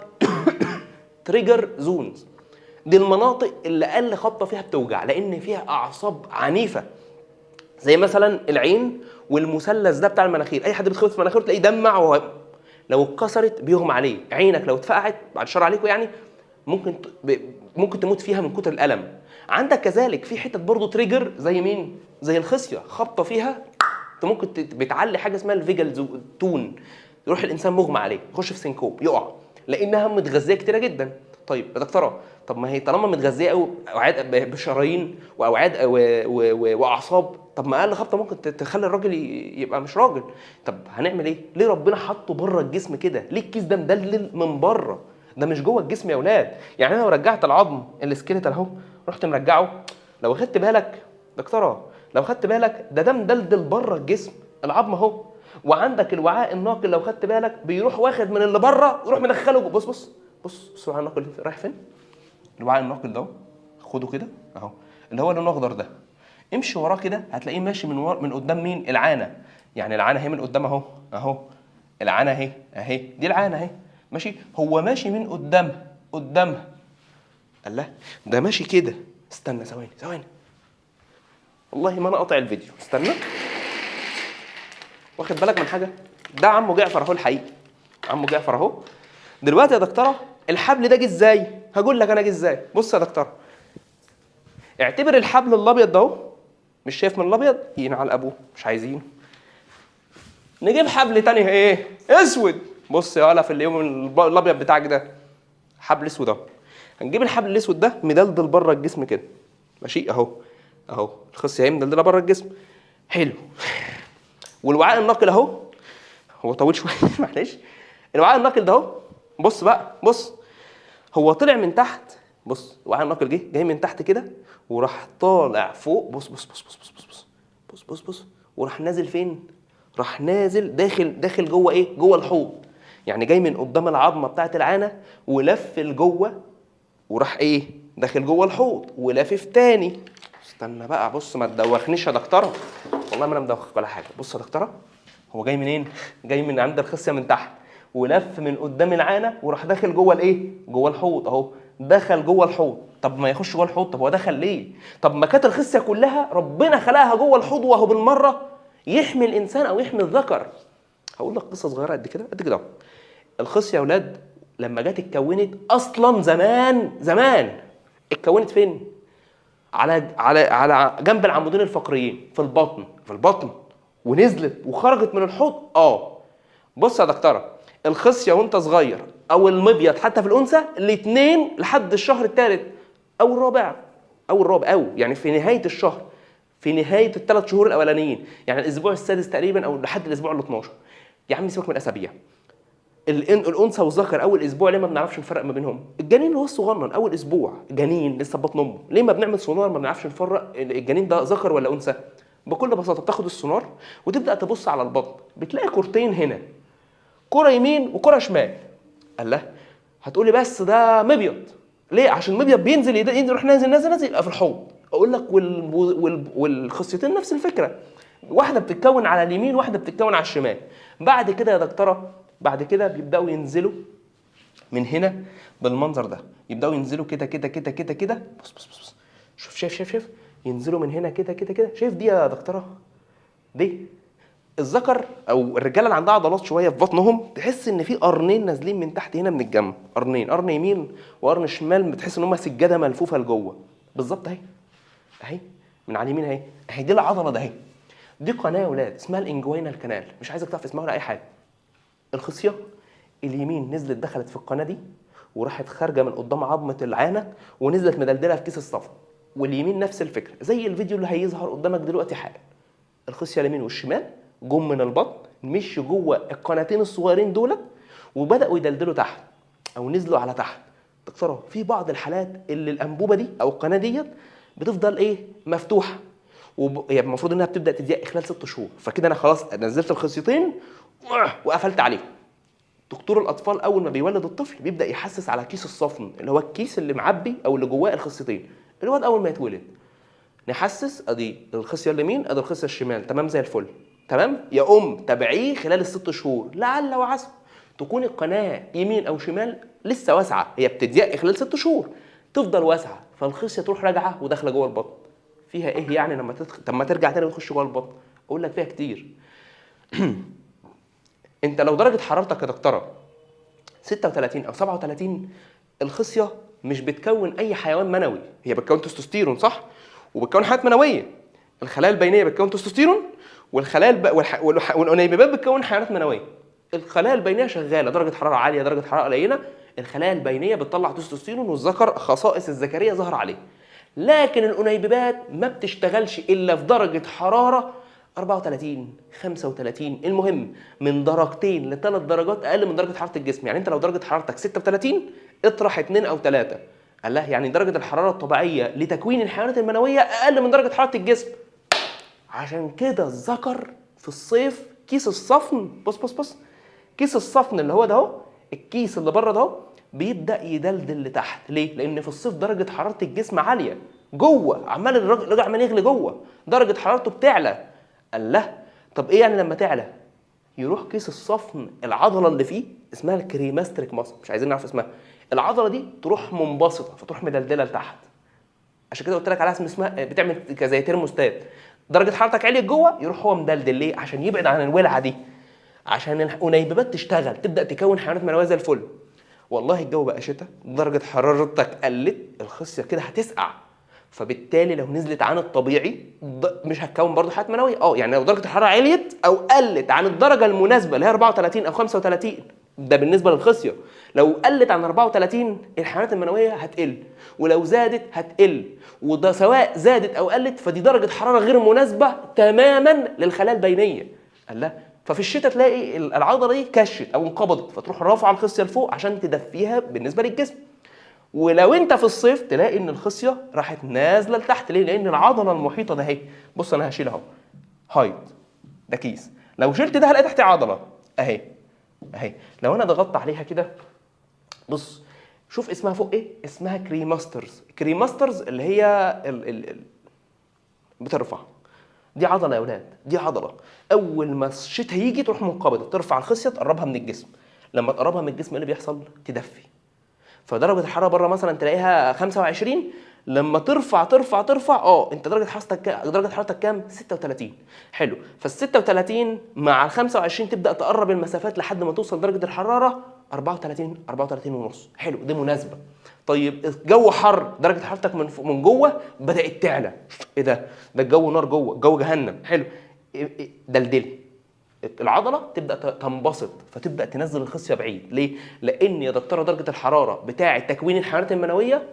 تريجر زونز. دي المناطق اللي اقل خبطه فيها بتوجع، لان فيها اعصاب عنيفه، زي مثلا العين والمثلث ده بتاع المناخير. اي حد بيتخبط في مناخيره تلاقيه دمع، لو اتكسرت بيغمى عليه. عينك لو اتفقعت بعد الشر عليكم يعني ممكن تموت فيها من كتر الالم. عندك كذلك في حتت برضه تريجر زي مين؟ زي الخصيه، خبطه فيها ممكن بتعلي حاجه اسمها الفيجل تون، يروح الانسان مغمى عليه، يخش في سينكوب، يقع، لانها متغذيه كتيره جدا. طيب يا دكتوره، طب ما هي طالما متغذيه قوي اوعاد بشرايين واوعاد واعصاب، طب ما اقل خبطه ممكن تخلي الراجل يبقى مش راجل. طب هنعمل ايه؟ ليه ربنا حطه بره الجسم كده؟ ليه الكيس ده مدلل من بره؟ ده مش جوه الجسم يا اولاد. يعني انا لو رجعت العظم السكيلتال اهو، رحت مرجعه، لو خدت بالك دكتوره، لو خدت بالك ده مدلدل بره الجسم، العظم اهو. وعندك الوعاء الناقل لو خدت بالك بيروح واخد من اللي بره يروح مدخله جوه. بص الوعاء الناقل رايح فين؟ الوعاء الناقل ده خده كده اهو، اللي هو لونه اخضر ده، امشي وراه كده هتلاقيه ماشي من قدام مين؟ العانه. يعني العانه اهي من قدام اهو العانه اهي دي العانه اهي، ماشي. هو ماشي من قدامها. الله، ده ماشي كده. استنى ثواني والله ما انا قاطع الفيديو، استنى. واخد بالك من حاجه؟ ده عمو جعفر اهو الحقيقي، عمو جعفر اهو. دلوقتي يا دكتوره الحبل ده جه ازاي؟ هقول لك انا جه ازاي. بص يا دكتوره، اعتبر الحبل الابيض ده اهو، مش شايف من الابيض؟ ينعل ابوه، مش عايزين. نجيب حبل تاني ايه؟ اسود. بص يا ولا في اليوم الابيض بتاعك ده حبل اسود اهو. هنجيب الحبل الاسود ده مدلدل بره الجسم كده، ماشي اهو الخصيه اهي مدلدله بره الجسم. حلو. والوعاء الناقل اهو، هو طويل شويه معلش. الوعاء الناقل ده اهو، بص هو طلع من تحت. بص الوعاء الناقل جاي من تحت كده وراح طالع فوق. بص وراح نازل فين؟ راح نازل داخل جوه ايه؟ جوه الحوض. يعني جاي من قدام العظمه بتاعت العانه ولف لجوه، وراح ايه؟ داخل جوه الحوض ولافف تاني. استنى بقى، بص ما تدوخنيش يا دكتوره، والله ما انا مدوخك ولا حاجه. بص يا دكتوره، هو جاي منين؟ جاي من عند الخصيه من تحت ولف من قدام العانه وراح داخل جوه الايه؟ جوه الحوض اهو، دخل جوه الحوض. طب ما يخش جوه الحوض، طب هو دخل ليه؟ طب ما كانت الخصيه كلها ربنا خلقها جوه الحوض وهو بالمره يحمي الانسان او يحمي الذكر. هقول لك قصه صغيره قد كده اهو. الخصيه يا اولاد لما جت اتكونت اصلا زمان اتكونت فين؟ على جنب العمودين الفقريين في البطن ونزلت وخرجت من الحوض. بص يا دكتوره، الخصيه وانت صغير او المبيض حتى في الانثى الاثنين لحد الشهر الثالث او الرابع او يعني في نهايه الشهر، في نهايه الثلاث شهور الاولانيين، يعني الاسبوع السادس تقريبا او لحد الاسبوع ال 12. يا عم سيبك من الاسابيع. الانثى والذكر اول اسبوع ليه ما بنعرفش نفرق ما بينهم؟ الجنين هو الصغنن اول اسبوع جنين لسه في بطن امه، ليه ما بنعمل سونار ما بنعرفش نفرق الجنين ده ذكر ولا انثى؟ بكل بساطه بتاخد السونار وتبدا تبص على البطن، بتلاقي كورتين هنا، كره يمين وكره شمال. الله، هتقولي بس ده مبيض. ليه؟ عشان المبيض بينزل يروح نازل نازل نازل يبقى في الحوض. اقول لك والخصيتين نفس الفكره، واحده بتتكون على اليمين واحده بتتكون على الشمال. بعد كده يا دكتوره، بعد كده بيبداوا ينزلوا من هنا بالمنظر ده، يبداوا ينزلوا كده كده كده كده كده. بص بص بص، شوف شايف ينزلوا من هنا كده كده كده. شايف دي يا دكتوره؟ دي الذكر او الرجاله اللي عندها عضلات شويه في بطنهم، تحس ان في قرنين نازلين من تحت هنا من الجنب، قرنين، قرن يمين وقرن شمال، بتحس ان هم سجاده ملفوفه لجوه بالظبط اهي. اهي من على اليمين اهي دي العضله ده اهي. دي قناه يا اولاد اسمها الانجوينال كانال، مش عايزك تعرف اسمها ولا اي حاجه. الخصيه اليمين نزلت دخلت في القناه دي وراحت خارجه من قدام عظمه العانه ونزلت مدلدله في كيس الصفر، واليمين نفس الفكره زي الفيديو اللي هيظهر قدامك دلوقتي حالا. الخصيه اليمين والشمال جم من البطن، مشوا جوه القناتين الصغيرين دول وبداوا يدلدلوا تحت او نزلوا على تحت. دكتوره في بعض الحالات اللي الانبوبه دي او القناه ديت بتفضل ايه مفتوحه، يعني المفروض انها بتبدا تضيق خلال 6 شهور، فكده انا خلاص نزلت الخصيتين وقفلت عليهم. دكتور الاطفال اول ما بيولد الطفل بيبدا يحسس على كيس الصفن، اللي هو الكيس اللي معبي او اللي جواه الخصيتين. الواد اول ما يتولد نحسس ادي الخصيه اليمين ادي الخصيه الشمال، تمام زي الفل، تمام يا تابعيه خلال ال6 شهور، لعل وعسى تكون القناه يمين او شمال لسه واسعه، هي بتضيق خلال 6 شهور تفضل واسعه، فالخصيه تروح راجعه وداخله جوه البطن. فيها ايه يعني لما طب ما ترجع تاني وتخش جوه البطن؟ اقول لك فيها كتير. انت لو درجه حرارتك يا دكتوره 36 او 37، الخصيه مش بتكون اي حيوان منوي، هي بتكون تستوستيرون صح؟ وبتكون حيوانات منويه. الخلايا البينيه بتكون تستوستيرون، والخلايا والانيبيبات بتكون حيوانات منويه. الخلايا البينيه شغاله درجه حراره عاليه درجه حراره قليله، الخلايا البينيه بتطلع تستوستيرون والذكر خصائص الذكريه ظاهره عليه. لكن الانيبيبات ما بتشتغلش الا في درجه حراره 34 35، المهم من درجتين ل3 درجات اقل من درجه حراره الجسم. يعني انت لو درجه حرارتك 36 اطرح 2 او 3. الله، يعني درجه الحراره الطبيعيه لتكوين الحيوانات المنويه اقل من درجه حراره الجسم. عشان كده الذكر في الصيف كيس الصفن، بص كيس الصفن اللي هو ده اهو، الكيس اللي بره ده اهو بيبدا يدلدل لتحت. ليه؟ لان في الصيف درجه حراره الجسم عاليه جوه، عمال الراجل عمال يغلي جوه، درجه حرارته بتعلى. الله، طب ايه يعني لما تعلى؟ يروح كيس الصفن العضله اللي فيه اسمها الكريماستريك ماسل، مش عايزين نعرف اسمها، العضله دي تروح منبسطه فتروح مدلدله لتحت. عشان كده قلت لك عليها اسمها بتعمل زي ترموستات، درجه حرارتك عليت جوه يروح هو مدلدل. ليه؟ عشان يبعد عن الولعه دي، عشان الانيبيبات تشتغل تبدا تكون حيوانات منويه زي الفل. والله الجو بقى شتاء، درجه حرارتك قلت، الخصيه كده هتسقع، فبالتالي لو نزلت عن الطبيعي مش هتكون برضه حيوانات منويه. يعني لو درجه الحراره عليت او قلت عن الدرجه المناسبه اللي هي 34 او 35، ده بالنسبه للخصيه، لو قلت عن 34 الحيوانات المنويه هتقل، ولو زادت هتقل، وده سواء زادت او قلت فدي درجه حراره غير مناسبه تماما للخلايا البينيه. الله، ففي الشتاء تلاقي العضله دي كشت او انقبضت، فتروح رافعه الخصيه لفوق عشان تدفيها بالنسبه للجسم. ولو انت في الصيف تلاقي ان الخصيه راحت نازله لتحت. ليه؟ لان العضله المحيطه ده اهي، بص انا هشيلها اهو، هايد ده كيس، لو شلت ده هلاقي تحت عضله اهي اهي، لو انا ضغطت عليها كده بص شوف اسمها فوق ايه، اسمها كريماسترز. كريماسترز اللي هي بترفع، دي عضله يا اولاد، دي عضله اول ما الشتاء يجي تروح منقبضه، ترفع الخصيه تقربها من الجسم، لما تقربها من الجسم ايه اللي بيحصل؟ تدفي. فدرجه الحراره بره مثلا تلاقيها 25، لما ترفع انت درجه حرارتك كام؟ 36. حلو، فال 36 مع ال 25 تبدا تقرب المسافات لحد ما توصل درجه الحراره 34 ونص. حلو، دي مناسبه. طيب الجو حر، درجه حرارتك من جوه بدات تعلى، ايه ده الجو نار جوه، الجو جهنم. حلو، دلدلي العضله تبدا تنبسط فتبدا تنزل الخصيه بعيد. ليه؟ لان يا دكتوره درجه الحراره بتاعه تكوين الحيوانات المنويه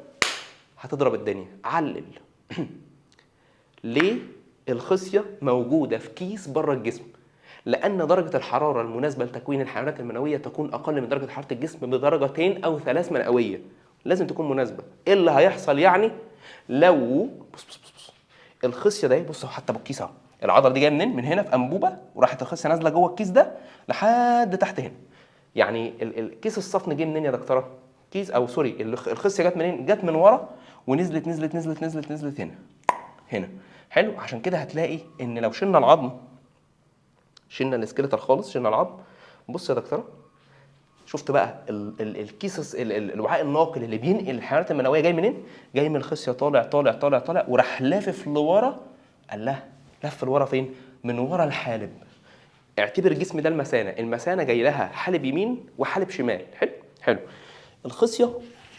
هتضرب الدنيا. علل. ليه الخصيه موجوده في كيس بره الجسم؟ لان درجه الحراره المناسبه لتكوين الحيوانات المنويه تكون اقل من درجه حراره الجسم بدرجتين او 3 مئويه، لازم تكون مناسبه. ايه اللي هيحصل يعني لو بص الخصيه ده، بص حتى بالكيس اهو، العضله دي جايه منين؟ من هنا في انبوبه، وراحت الخصيه نازله جوه الكيس ده لحد تحت هنا. يعني الكيس الصفن جه منين يا دكتوره؟ كيس او سوري الخصيه جت منين؟ جت من ورا ونزلت نزلت نزلت نزلت نزلت هنا. هنا حلو. عشان كده هتلاقي ان لو شلنا العظم، شلنا السكيلتال خالص، شلنا العظم، بص يا دكتوره، شفت بقى الكيس الوعاء الناقل اللي بينقل الحيوانات المنويه جاي منين؟ جاي من الخصيه، طالع طالع طالع طالع وراح لافف لورا. قال لها لف لورا فين؟ من ورا الحالب. اعتبر الجسم ده المثانه، المثانه جاي لها حالب يمين وحالب شمال. حلو حلو. الخصيه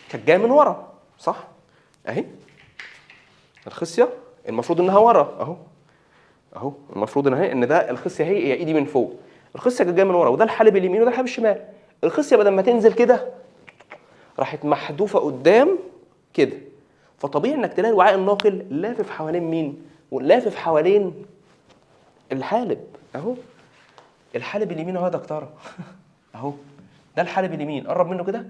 كانت جايه من ورا صح؟ اهي الخصيه المفروض انها ورا اهو، اهو المفروض ان ده الخصيه هي ايدي من فوق، الخصيه كانت جايه من ورا، وده الحالب اليمين وده الحالب الشمال. الخصيه بدل ما تنزل كده راحت محذوفه قدام كده، فطبيعي انك تلاقي الوعاء الناقل لافف حوالين مين؟ ولافف حوالين الحالب اهو. الحالب اليمين اهو يا دكتوره اهو، ده الحالب اليمين، قرب منه كده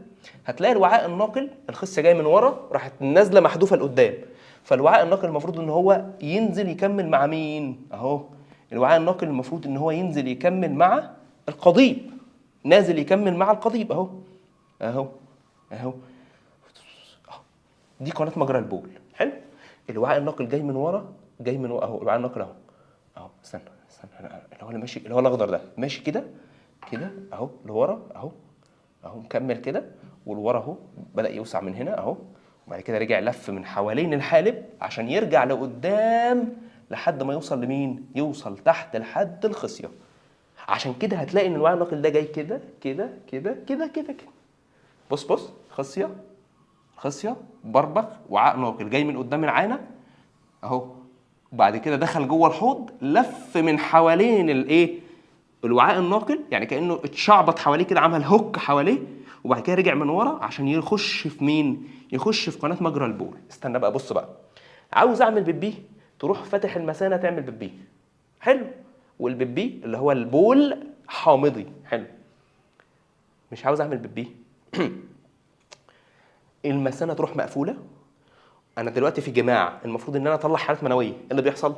هتلاقي الوعاء الناقل الخصيه جايه من ورا راحت نازله محذوفه لقدام، فالوعاء الناقل المفروض ان هو ينزل يكمل مع مين؟ اهو الوعاء الناقل المفروض ان هو ينزل يكمل مع القضيب، نازل يكمل مع القضيب اهو اهو اهو. دي قناه مجرى البول. حلو. الوعاء الناقل جاي من ورا، جاي من ورا اهو، الوعاء الناقل اهو اهو. استنى اللي هو اللي ماشي، اللي هو الاخضر ده ماشي كده كده اهو لورا اهو اهو، مكمل كده ولورا اهو، بدا يوسع من هنا اهو، وبعد كده رجع لف من حوالين الحالب عشان يرجع لقدام لحد ما يوصل لمين؟ يوصل تحت لحد الخصيه. عشان كده هتلاقي ان الوعاء الناقل ده جاي كده كده كده كده كده كده. بص بص، خصيه خصيه بربخ وعاء ناقل جاي من قدام العانه اهو، وبعد كده دخل جوه الحوض، لف من حوالين الايه؟ الوعاء الناقل، يعني كانه اتشعبط حواليه كده، عمل هوك حواليه، وبعد كده رجع من ورا عشان يخش في مين؟ يخش في قناه مجرى البول. استنى بقى، بص بقى، عاوز اعمل بيبي، تروح فاتح المثانه تعمل بيبي. حلو. والبيبي اللي هو البول حامضي. حلو. مش عاوز اعمل بيبي المثانه تروح مقفوله، انا دلوقتي في جماع، المفروض ان انا اطلع حالات منويه، ايه اللي بيحصل؟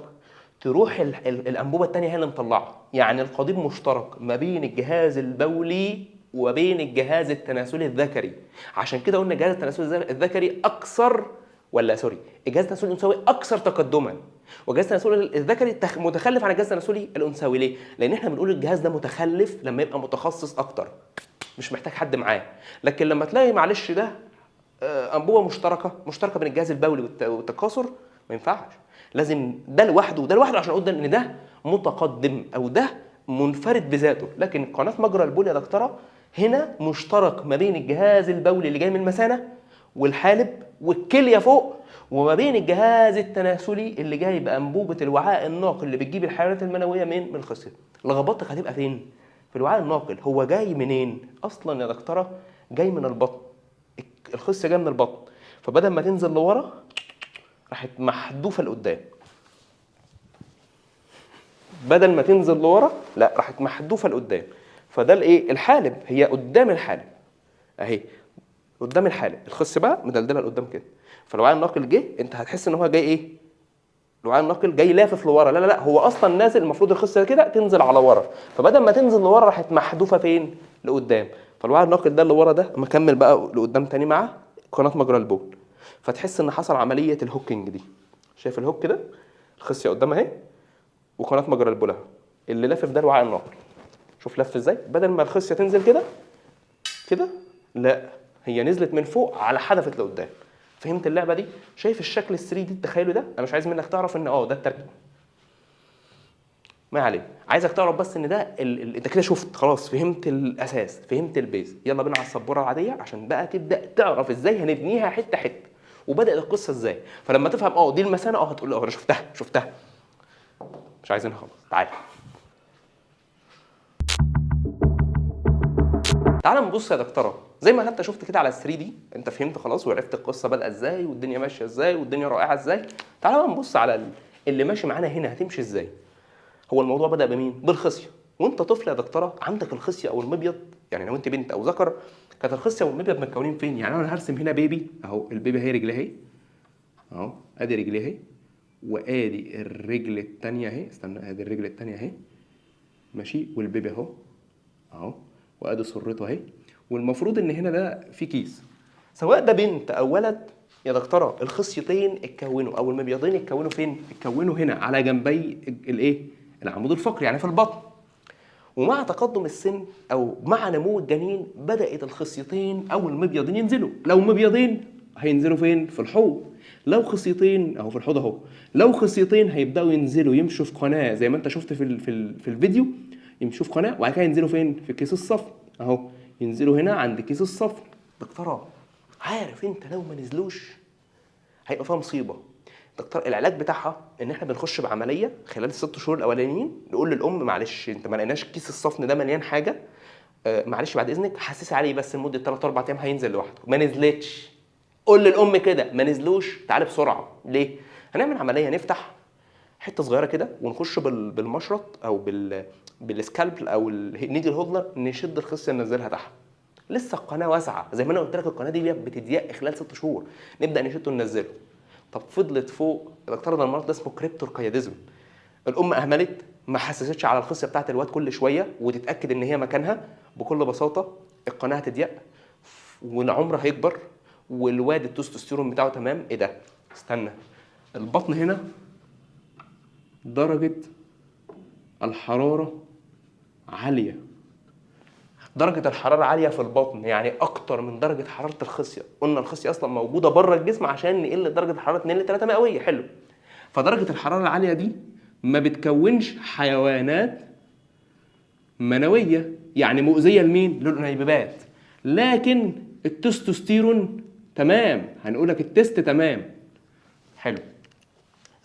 تروح الانبوبه الثانيه هي اللي مطلعه، يعني القضيب مشترك ما بين الجهاز البولي وبين الجهاز التناسلي الذكري. عشان كده قلنا الجهاز التناسلي الذكري اكثر، ولا سوري، الجهاز التناسلي الانثوي اكثر تقدما، والجهاز التناسلي الذكري متخلف عن الجهاز التناسلي الانثوي. ليه؟ لان احنا بنقول الجهاز ده متخلف لما يبقى متخصص اكتر، مش محتاج حد معاه. لكن لما تلاقي معلش ده انبوبه مشتركه بين الجهاز البولي والتكاثر، ما ينفعش، لازم ده لوحده وده لوحده عشان اقول ان ده متقدم او ده منفرد بذاته. لكن قناه مجرى البول يا دكتوره هنا مشترك ما بين الجهاز البولي اللي جاي من المثانه والحالب والكليه فوق، وما بين الجهاز التناسلي اللي جاي بانبوبه الوعاء الناقل اللي بتجيب الحيوانات المنويه من الخصيه. لخبطتك هتبقى فين؟ في الوعاء الناقل. هو جاي منين اصلا يا دكتوره؟ جاي من البطن، الخصيه جايه من البطن، فبدل ما تنزل لورا راحت محذوفه لقدام. بدل ما تنزل لورا لا، راحت محذوفه لقدام. فده الايه؟ الحالب، هي قدام الحالب اهي، قدام الحالب، الخص بقى مدلدله لقدام كده. فالوعاء الناقل جه، انت هتحس ان هو جاي ايه؟ الوعاء الناقل جاي لافف لورا، لا لا لا، هو اصلا نازل، المفروض الخصه كده تنزل على ورا، فبدل ما تنزل لورا راحت محذوفه فين؟ لقدام. فالوعاء الناقل ده اللي ورا ده مكمل بقى لقدام تاني مع قناه مجرى البول، فتحس ان حصل عمليه الهوكينج دي. شايف الهوك كده؟ الخصيه قدام اهي وقناه مجرى البول اهي، اللي لافف ده الوعاء الناقل. شوف لف ازاي؟ بدل ما الخصيه تنزل كده كده، لا، هي نزلت من فوق على حدفت لقدام. فهمت اللعبه دي؟ شايف الشكل ال 3 دي التخيلي ده؟ انا مش عايز منك تعرف ان ده التركيب، ما عليه، عايزك تعرف بس ان ده انت كده شفت خلاص، فهمت الاساس، فهمت البيز. يلا بينا على السبوره العاديه عشان بقى تبدا تعرف ازاي هنبنيها حته حته، وبدات القصه ازاي. فلما تفهم دي المثانه هتقول انا شفتها مش عايزينها خلاص. تعال نبص يا دكتوره، زي ما انت شفت كده على ال 3 دي، انت فهمت خلاص وعرفت القصه بدأ ازاي والدنيا ماشيه ازاي والدنيا رائعه ازاي. تعال بقى نبص على اللي ماشي معانا هنا هتمشي ازاي. هو الموضوع بدأ بمين؟ بالخصيه. وانت طفل يا دكتوره عندك الخصيه او المبيض، يعني لو انت بنت او ذكر كانت الخصيه والمبيض متكونين فين؟ يعني انا هرسم هنا بيبي اهو، البيبي اهي رجليه اهي اهو، ادي رجليه اهي، وادي الرجل التانية اهي، استنى، ادي الرجل التانية اهي ماشي، والبيبي اهو اهو، وادي سرته اهي. والمفروض ان هنا ده في كيس، سواء ده بنت او ولد يا دكتوره، الخصيتين اتكونوا او المبيضين اتكونوا فين؟ اتكونوا هنا على جنبي الايه؟ العمود الفقري، يعني في البطن. ومع تقدم السن او مع نمو الجنين بدات الخصيتين او المبيضين ينزلوا. لو مبيضين هينزلوا فين؟ في الحوض. لو خصيتين اهو في الحوض اهو، لو خصيتين هيبداوا ينزلوا يمشوا في قناه زي ما انت شفت في الفيديو، يمشوا في قناه وبعد كده ينزلوا فين؟ في كيس الصفن اهو، ينزلوا هنا عند كيس الصفن. دكتوره عارف انت لو ما نزلوش هيبقى فيها مصيبه. دكتور العلاج بتاعها ان احنا بنخش بعمليه خلال ال6 شهور الاولانيين، نقول للام معلش انت ما لقيناش كيس الصفن ده مليان حاجه، معلش بعد اذنك حسسي عليه بس لمده 3 4 ايام هينزل لوحده. ما نزلتش قول للام كده ما نزلوش تعالي بسرعه. ليه؟ هنعمل عمليه، نفتح حته صغيره كده ونخش بالمشرط او بالسكالبل او النيدل هولدر، نشد الخصيه ننزلها تحت. لسه القناه واسعه زي ما انا قلت لك، القناه دي بتضيق خلال 6 شهور، نبدا نشده وننزله. طب فضلت فوق يا دكتور، ده المرض ده اسمه كريبتوركايديزم. الام اهملت، ما حسستش على الخصيه بتاعت الواد كل شويه وتتاكد ان هي مكانها. بكل بساطه القناه هتضيق والعمر هيكبر والواد التستوستيرون بتاعه تمام. ايه ده؟ استنى، البطن هنا درجه الحراره عاليه، درجة الحرارة عالية في البطن، يعني أكتر من درجة حرارة الخصية. قلنا الخصية أصلا موجودة بره الجسم عشان نقل درجة الحرارة 2 ل 3 مئوية. حلو. فدرجة الحرارة العالية دي ما بتكونش حيوانات منوية، يعني مؤذية لمين؟ للأنيبيبات. لكن التستوستيرون تمام، هنقولك التست تمام. حلو.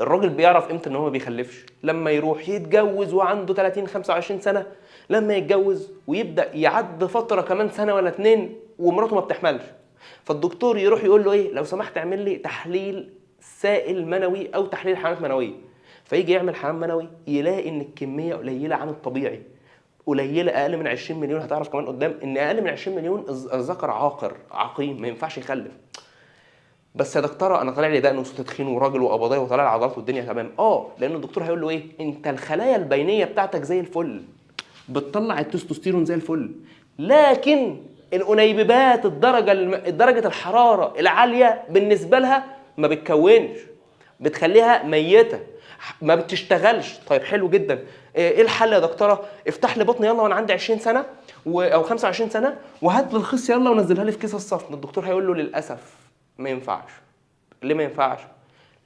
الراجل بيعرف امتى ان هو ما بيخلفش؟ لما يروح يتجوز وعنده 30 25 سنه، لما يتجوز ويبدا يعد فتره كمان سنه ولا 2 ومراته ما بتحملش، فالدكتور يروح يقول له ايه؟ لو سمحت اعمل لي تحليل سائل منوي او تحليل حمامات منويه. فيجي يعمل حمام منوي يلاقي ان الكميه قليله عن الطبيعي، قليله، اقل من 20 مليون. هتعرف كمان قدام ان اقل من 20 مليون الذكر عاقر عقيم ما ينفعش يخلف. بس يا دكتوره انا طالع لي دقن وصوت تخين وراجل وقبضايه وطالع لي عضلات والدنيا تمام. لان الدكتور هيقول له ايه؟ انت الخلايا البينيه بتاعتك زي الفل، بتطلع التستوستيرون زي الفل، لكن الانيبيبات درجه الحراره العاليه بالنسبه لها ما بتكونش، بتخليها ميته ما بتشتغلش. طيب حلو جدا، ايه الحل يا دكتوره؟ افتح لي بطني يلا وانا عندي 20 سنه او 25 سنه وهات لي الخصيه يلا ونزلها لي في كيس الصفن. الدكتور هيقول له للاسف ما ينفعش. ليه ما ينفعش؟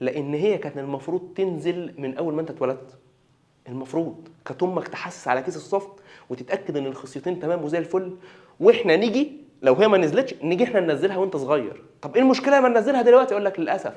لان هي كانت المفروض تنزل من اول ما انت اتولدت. المفروض كانت امك تحسس على كيس الصفن وتتاكد ان الخصيتين تمام وزي الفل، واحنا نيجي لو هي ما نزلتش نيجي احنا ننزلها وانت صغير. طب ايه المشكله ما ننزلها دلوقتي؟ اقول لك للاسف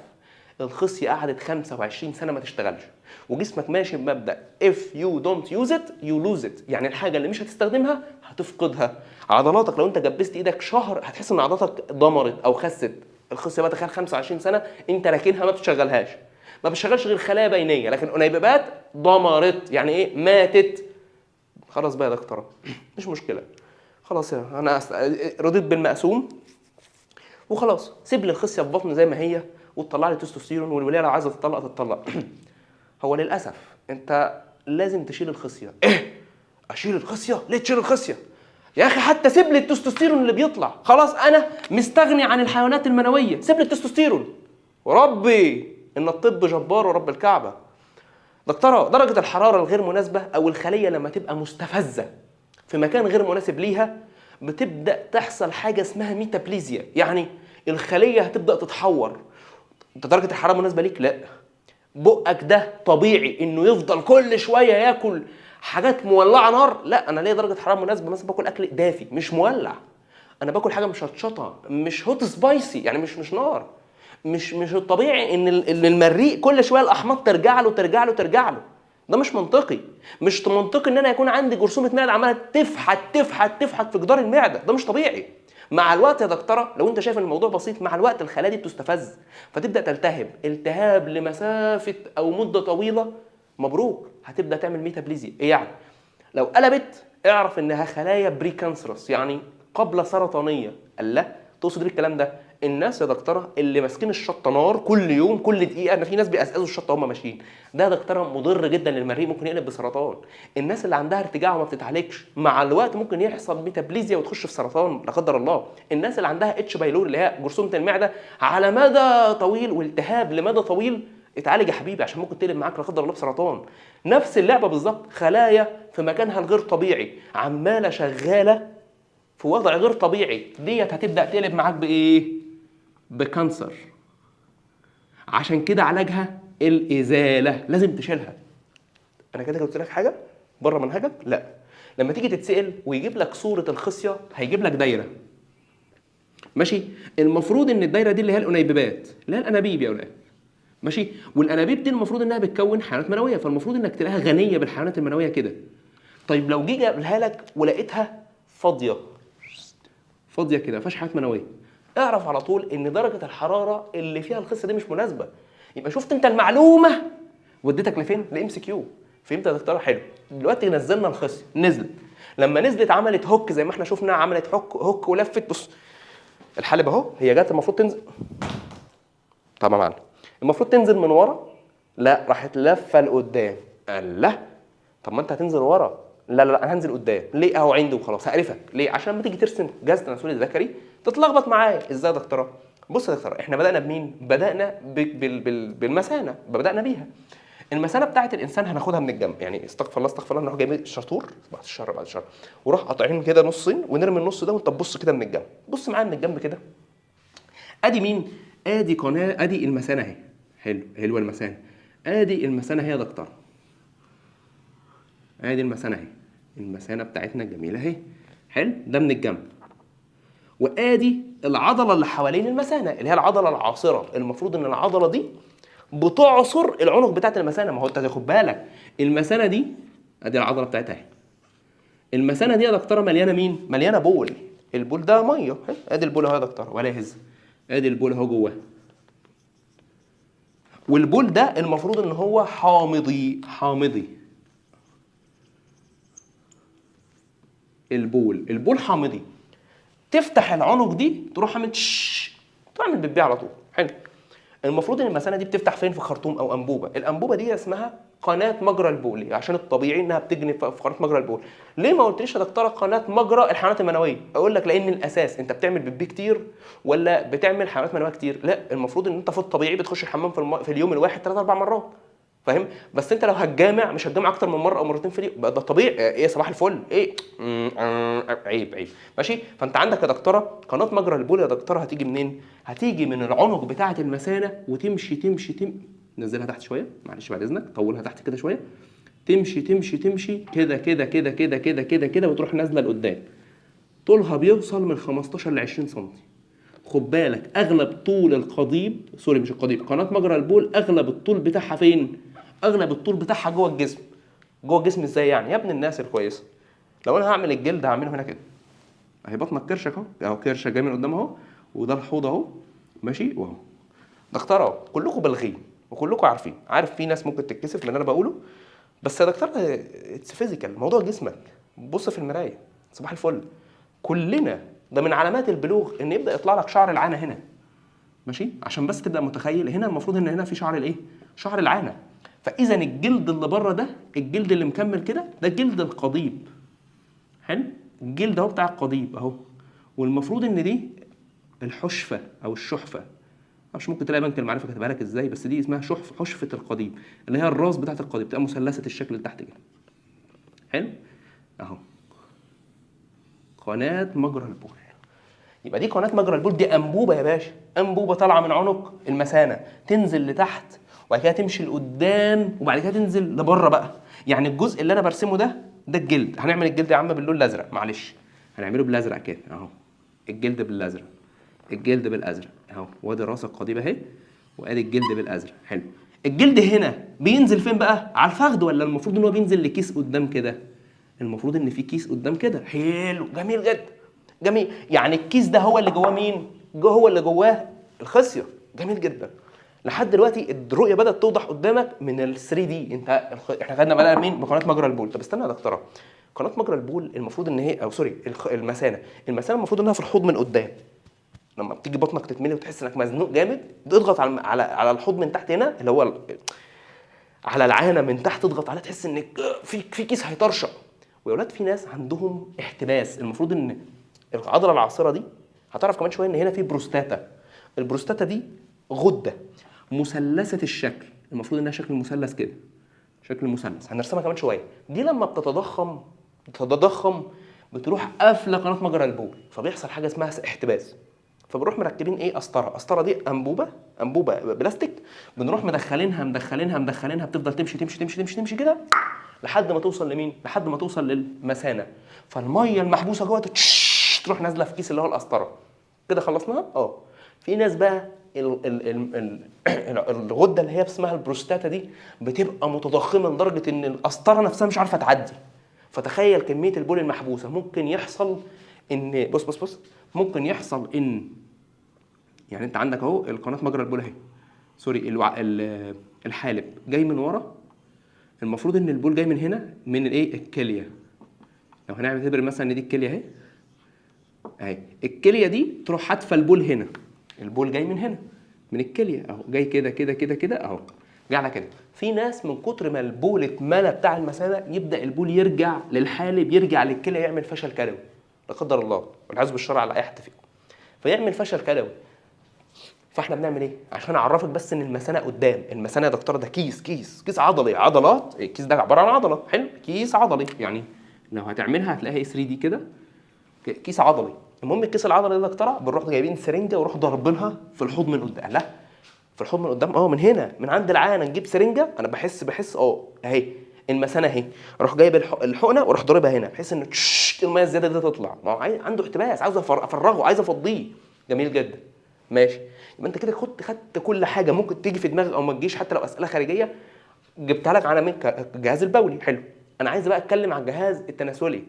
الخصيه قعدت 25 سنه ما تشتغلش، وجسمك ماشي بمبدا if you don't use it you lose it، يعني الحاجه اللي مش هتستخدمها هتفقدها. عضلاتك لو انت جبست ايدك شهر هتحس ان عضلاتك ضمرت او خست. الخصيه بقى تخيل 25 سنه انت راكنها ما بتشغلهاش، ما بتشغلش غير خلايا بينيه، لكن انيبيبات ضمرت، يعني ايه؟ ماتت. خلاص بقى يا دكتوره مش مشكله، خلاص انا رضيت بالمقسوم وخلاص، سيب لي الخصيه في بطن زي ما هي وتطلع لي تستوستيرون، والوليه لو عايزه تطلق تطلق. هو للاسف انت لازم تشيل الخصيه. ايه؟ اشيل الخصيه؟ ليه تشيل الخصيه؟ يا اخي حتى سيب لي التستوستيرون اللي بيطلع، خلاص انا مستغني عن الحيوانات المنويه، سيب لي التستوستيرون. وربي ان الطب جبار ورب الكعبه. دكتوره درجه الحراره الغير مناسبه او الخليه لما تبقى مستفزه في مكان غير مناسب ليها بتبدا تحصل حاجه اسمها ميتابليزيا، يعني الخليه هتبدا تتحور. انت درجه الحراره مناسبه ليك؟ لا. بقك ده طبيعي انه يفضل كل شويه ياكل حاجات مولعه نار؟ لا، انا ليا درجه حراره مناسبه، مثلا باكل اكل دافي مش مولع، انا باكل حاجه مشطشطه مش هوت سبايسي، يعني مش نار. مش الطبيعي ان المريء كل شويه الاحماض ترجع له ترجع له ترجع له. ده مش منطقي. مش منطقي ان انا يكون عندي جرثومه معده عماله تفحت تفحت تفحت في جدار المعده، ده مش طبيعي. مع الوقت يا دكتوره لو انت شايف ان الموضوع بسيط، مع الوقت الخلايا دي بتستفز فتبدا تلتهب، التهاب لمسافه او مده طويله، مبروك هتبدا تعمل ميتابليزيا. ايه يعني؟ لو قلبت اعرف انها خلايا بريكانسرس، يعني قبل سرطانيه. الله، تقصد ايه الكلام ده؟ الناس يا دكتوره اللي ماسكين الشطه نار كل يوم كل دقيقه، انا في ناس بيقزقزوا الشطه وهم ماشيين، ده يا دكتوره مضر جدا للمريء، ممكن يقلب بسرطان. الناس اللي عندها ارتجاع وما بتتعالجش مع الوقت ممكن يحصل ميتابليزيا وتخش في سرطان لا قدر الله. الناس اللي عندها اتش بايلوري اللي هي جرثومه المعده على مدى طويل والتهاب لمدى طويل، اتعالج يا حبيبي عشان ممكن تقلب معاك لا قدر الله بسرطان. نفس اللعبه بالظبط، خلايا في مكانها الغير طبيعي عماله شغاله في وضع غير طبيعي، ديت هتبدا تقلب معاك بايه؟ بكانسر. عشان كده علاجها الازاله، لازم تشيلها. انا كده قلت لك حاجه بره منهجك؟ لا. لما تيجي تتسال ويجيب لك صوره الخصيه هيجيب لك دايره، ماشي؟ المفروض ان الدايره دي اللي هي الانيبيبات، اللي هي الانابيب يا اولاد، ماشي؟ والانابيب دي المفروض انها بتكون حيوانات منويه، فالمفروض انك تلاقيها غنيه بالحيوانات المنويه كده. طيب لو جه جابها لك ولقيتها فاضيه كده ما فيهاش حيوانات منويه، اعرف على طول ان درجه الحراره اللي فيها الخصيه دي مش مناسبه. يبقى شفت انت المعلومه وديتك لفين؟ لام سي كيو. فهمت يا دكتوره؟ حلو. دلوقتي نزلنا الخصيه، نزلت، لما نزلت عملت هوك زي ما احنا شفنا، عملت هوك ولفت. بص الحالب اهو، هي جت المفروض تنزل، طبعا معلم المفروض تنزل من ورا، لا راحت لفه لقدام. قال لا، طب ما انت هتنزل ورا. لا لا لا انا هنزل قدام. ليه؟ اهو عندي وخلاص. هقرفك ليه؟ عشان لما تيجي ترسم جهاز التناسلي الذكري تتلخبط معايا. ازاي يا دكتوره؟ بص يا دكتوره، احنا بدانا بمين؟ بدانا بالمثانه، بدانا بيها. المثانه بتاعت الانسان هناخدها من الجنب، يعني استغفر الله استغفر الله، نروح جايبين الشطور بعد الشر بعد الشر وراح قاطعين كده نصين ونرمي النص ده، وانت تبص كده من الجنب. بص معايا من الجنب كده. ادي مين؟ ادي قناه، ادي المثانه اهي. حلوه المثانه. ادي المثانه اهي يا دكتوره، ادي المثانه اهي، المثانه بتاعتنا الجميله اهي. حلو، ده من الجنب. وادي العضله اللي حوالين المثانه اللي هي العضله العاصره. المفروض ان العضله دي بتعصر العنق بتاعت المثانه. ما هو انت تاخد بالك المثانه دي ادي العضله بتاعتها اهي. المثانه دي يا دكتوره مليانه مين؟ مليانه بول. البول ده ميه، ادي البول اهو يا دكتوره ولا يهز، ادي البول اهو جواه. والبول ده المفروض ان هو حامضي. البول حامضي. تفتح العنق دي تروح عامل تعمل بتبيع على طول. حلو. المفروض ان المثانه دي بتفتح فين؟ في خرطوم او انبوبه. الانبوبه دي اسمها قناه مجرى البول، عشان الطبيعي انها بتجني في قناه مجرى البول. ليه ما قلتليش يا دكتوره قناه مجرى الحيوانات المنويه؟ اقول لك لان الاساس انت بتعمل بيبي كتير ولا بتعمل حيوانات منويه كتير؟ لا، المفروض ان انت في الطبيعي بتخش الحمام في اليوم الواحد 3 4 مرات، فاهم؟ بس انت لو هتجامع مش هتجامع اكتر من مره او مرتين في اليوم، ده طبيعي. ايه صباح الفل؟ ايه عيب. ماشي. فانت عندك يا دكتوره قناه مجرى البول يا دكتوره هتيجي منين؟ هتيجي من العنق بتاعه المثانه وتمشي نزلها تحت شويه معلش بعد اذنك، طولها تحت كده شويه، تمشي كده وتروح نازله لقدام. طولها بيوصل من 15 ل 20 سم. خد بالك اغلب طول القضيب، سوري مش القضيب، قناه مجرى البول اغلب الطول بتاعها فين؟ اغلب الطول بتاعها جوه الجسم. جوه الجسم ازاي يعني؟ يا ابن الناس الكويسه، لو انا هعمل الجلد هعمله هنا كده اهي، بطنك كرشك اهو كرشك جاي من قدام اهو، وده الحوض اهو ماشي، واهو دكتوره اهو. كلكم بالغين وكلكم عارفين، عارف في ناس ممكن تتكسف من اللي انا بقوله، بس يا دكتور اتس فيزيكال، موضوع جسمك. بص في المرايه صباح الفل. كلنا ده من علامات البلوغ ان يبدا يطلع لك شعر العانه هنا، ماشي؟ عشان بس تبدا متخيل هنا المفروض ان هنا في شعر الايه؟ شعر العانه. فاذا الجلد اللي بره ده، الجلد اللي مكمل كده، ده جلد القضيب. حلو؟ الجلد اهو بتاع القضيب اهو. والمفروض ان دي الحشفه او الشحفه، مش ممكن تلاقي بنك المعرفه كاتبها لك ازاي، بس دي اسمها حشفه القضيب، اللي هي الراس بتاعت القضيب، بتبقى مثلثه الشكل اللي تحت كده. حلو؟ اهو قناه مجرى البول. يبقى دي قناه مجرى البول، دي انبوبه يا باشا، انبوبه طالعه من عنق المثانه تنزل لتحت وبعد كده تمشي لقدام وبعد كده تنزل لبره بقى. يعني الجزء اللي انا برسمه ده الجلد. هنعمل الجلد يا عم باللون الازرق، معلش هنعمله بالازرق كده اهو. الجلد بالازرق، الجلد بالازرق اهو، وادي راس القضيب اهي، وادي الجلد بالازرق. حلو. الجلد هنا بينزل فين بقى؟ على الفخذ ولا المفروض ان هو بينزل لكيس قدام كده؟ المفروض ان في كيس قدام كده. حلو، جميل جدا، جميل. يعني الكيس ده هو اللي جواه مين؟ هو اللي جواه الخصيه. جميل جدا. لحد دلوقتي الرؤيه بدات توضح قدامك من ال 3 دي. احنا خدنا بالنا مين؟ بقناه مجرى البول. طب استنى يا دكتوره، قناه مجرى البول المفروض ان هي، او سوري المثانه المفروض انها في الحوض من قدام. لما بتيجي بطنك تتملي وتحس انك مزنوق جامد، تضغط على الحوض من تحت هنا، اللي هو على العانه من تحت، تضغط عليها تحس انك في كيس هيطرشق. ويا ولاد في ناس عندهم احتباس. المفروض ان العضله العاصره دي، هتعرف كمان شويه ان هنا في بروستاتا. البروستاتا دي غده مثلثه الشكل، المفروض انها شكل مثلث كده، شكل مثلث، هنرسمها كمان شويه. دي لما بتتضخم بتروح قافله قناه مجرى البول، فبيحصل حاجه اسمها احتباس. فبنروح مركبين ايه؟ قسطره دي انبوبه بلاستيك، بنروح مدخلينها بتفضل تمشي كده لحد ما توصل لمين؟ لحد ما توصل للمثانه. فالميه المحبوسه جوه تروح نازله في كيس اللي هو القسطره. كده خلصناها. في ناس بقى الغده اللي هي اسمها البروستاتا دي بتبقى متضخمه لدرجه ان القسطره نفسها مش عارفه تعدي. فتخيل كميه البول المحبوسه. ممكن يحصل ان بص ممكن يحصل ان يعني انت عندك اهو القناه مجرى البول اهي، سوري الحالب جاي من ورا. المفروض ان البول جاي من هنا، من الايه؟ الكليه. لو هنعتبر مثلا ان دي الكليه اهي، الكليه دي تروح حاتفه البول هنا. البول جاي من هنا من الكليه اهو، جاي كده اهو، جاي على كده. في ناس من كتر ما البول اتملى بتاع المثانه يبدا البول يرجع للحالب، يرجع للكليه، يعمل فشل كلوي لا قدر الله، والعياذ بالشر على اي حد فيكم. فيعمل فشل كلوي. فاحنا بنعمل ايه؟ عشان اعرفك بس ان المثانه قدام. المثانه يا دكتور ده كيس عضلي، عضلات. الكيس ده عباره عن عضله. حلو، كيس عضلي. يعني لو هتعملها هتلاقيها 3 دي كده، كيس عضلي. المهم الكيس العضلي ده يا دكتور بنروح جايبين سرنجه وروح ضاربينها في الحوض من قدام. لا، في الحوض من قدام من هنا، من عند العانه نجيب سرنجه. انا بحس اهي المثانه اهي، اروح جايب الحقنه واروح ضاربها هنا، بحيث ان الميه الزياده دي تطلع. ما هو عنده احتباس، عاوز افرغه، عايز افضيه. جميل جدا، ماشي. يبقى انت كده خدت كل حاجه ممكن تيجي في دماغك او ما تجيش، حتى لو اسئله خارجيه جبتها لك على الجهاز البولي. حلو، انا عايز بقى اتكلم على الجهاز التناسلي.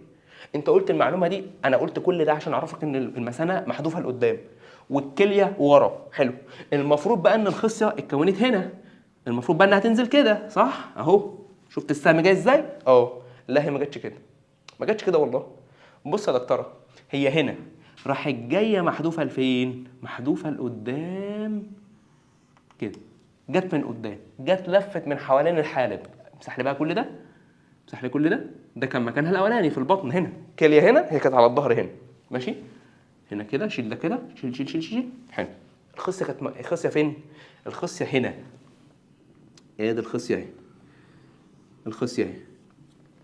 انت قلت المعلومه دي، انا قلت كل ده عشان اعرفك ان المثانه محذوفه لقدام والكليه ورا. حلو، المفروض بقى ان الخصيه اتكونت هنا، المفروض بقى انها تنزل كده، صح؟ اهو شفت السهم جاي ازاي؟ لا هي ما جاتش كده، والله. بص يا دكتوره، هي هنا راحت جايه محذوفه لفين؟ محذوفه لقدام كده، جت من قدام، جت لفت من حوالين الحالب. امسح لي بقى كل ده، امسح لي كل ده. ده كان مكانها الاولاني في البطن هنا، كليه هنا، هي كانت على الظهر هنا، ماشي. هنا كده، شيل ده كده، شيل. حلو. الخصيه كانت الخصيه فين؟ الخصيه هنا. ايه ده؟ الخصيه اهي، الخصيه اهي،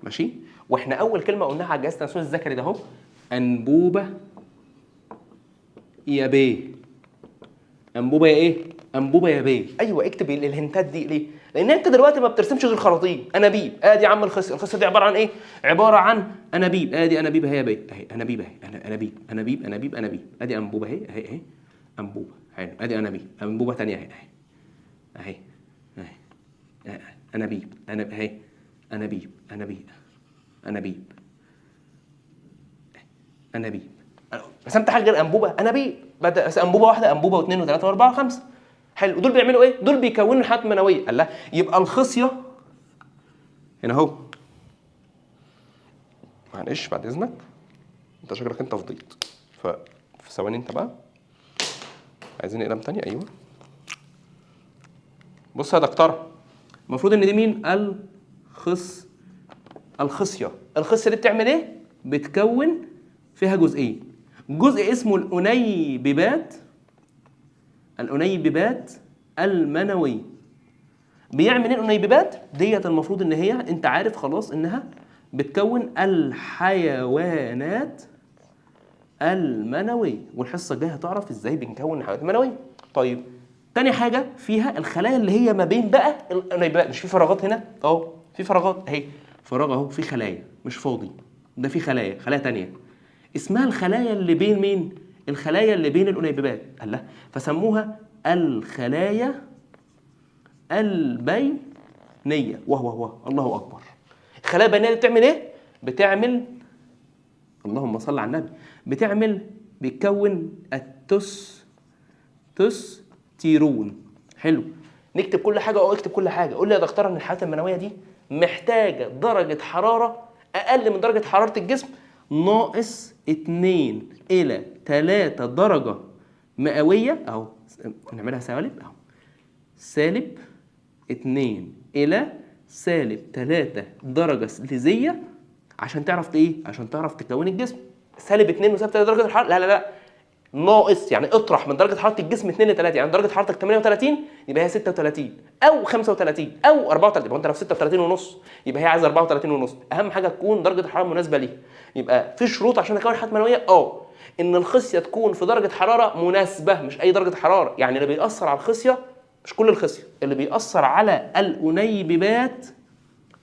ماشي. واحنا اول كلمه قلناها على الجهاز التناسلي الذكري ده اهو، انبوبه يا بيه. انبوبه يا ايه؟ انبوبه يا بيه. ايوه، اكتب الهنتات دي ليه؟ لان انت دلوقتي ما بترسمش غير خراطيم. انابيب، ادي يا عم الخصيه دي عباره عن ايه؟ عباره عن انابيب. ادي انابيب اهي يا بيه، اهي انابيب اهي، انابيب. ادي انبوبه اهي انبوبه. حلو، ادي انابيب. انبوبه ثانيه اهي انابيب اهي، انابيب. رسمت حاجه غير انبوبه؟ انابيب. بدا انبوبه واحده، انبوبه واثنين وثلاثه واربعه وخمسه. حلو، دول بيعملوا ايه؟ دول بيكونوا الحالات المنويه. قال لا، يبقى الخصيه هنا اهو. معلش بعد اذنك، انت شكلك انت فضيت، في ثواني انت بقى. عايزين اقلام تانية؟ ايوه. بص يا دكتوره، المفروض ان دي مين؟ الخصيه. الخصيه دي بتعمل ايه؟ بتكون فيها جزئين. جزء اسمه الانيبيبات المنويه. بيعمل ايه الانيبيبات ديت؟ المفروض ان هي، انت عارف خلاص انها بتكون الحيوانات المنويه، والحصه الجايه هتعرف ازاي بنكون الحيوانات المنويه. طيب، تاني حاجه فيها الخلايا اللي هي ما بين بقى الانيبيبات. مش في فراغات هنا؟ في فراغات اهي، فراغ اهو، في خلايا مش فاضي، ده في خلايا تانيه اسمها الخلايا اللي بين مين؟ الخلايا اللي بين الانيبيبات. الله، فسموها الخلايا البينيه. وهو الله اكبر. الخلايا البينيه دي بتعمل ايه؟ بتعمل، اللهم صل على النبي، بتكون التستوستيرون. حلو، نكتب كل حاجه اكتب كل حاجه. قول لي يا دكتور ان الحالات المنويه دي محتاجه درجه حراره اقل من درجه حراره الجسم ناقص 2 إلى 3 درجه مئويه اهو، نعملها سالب اهو، سالب 2 الى سالب 3 درجه سليزيه عشان تعرف ايه؟ عشان تعرف تكون الجسم. سالب 2 وسالب 3 درجه الحراره، لا لا لا، ناقص، يعني اطرح من درجه حراره الجسم 2 ل 3، يعني درجه حرارتك 38 يبقى هي 36 او 35 او 34. يبقى انت لو 36 ونص يبقى هي عايزه 34 ونص. اهم حاجه تكون درجه الحراره مناسبه ليها. يبقى في شروط عشان اكون حالات منويه، ان الخصيه تكون في درجه حراره مناسبه، مش اي درجه حراره. يعني اللي بيأثر على الخصيه مش كل الخصيه، اللي بيأثر على الانيبيبات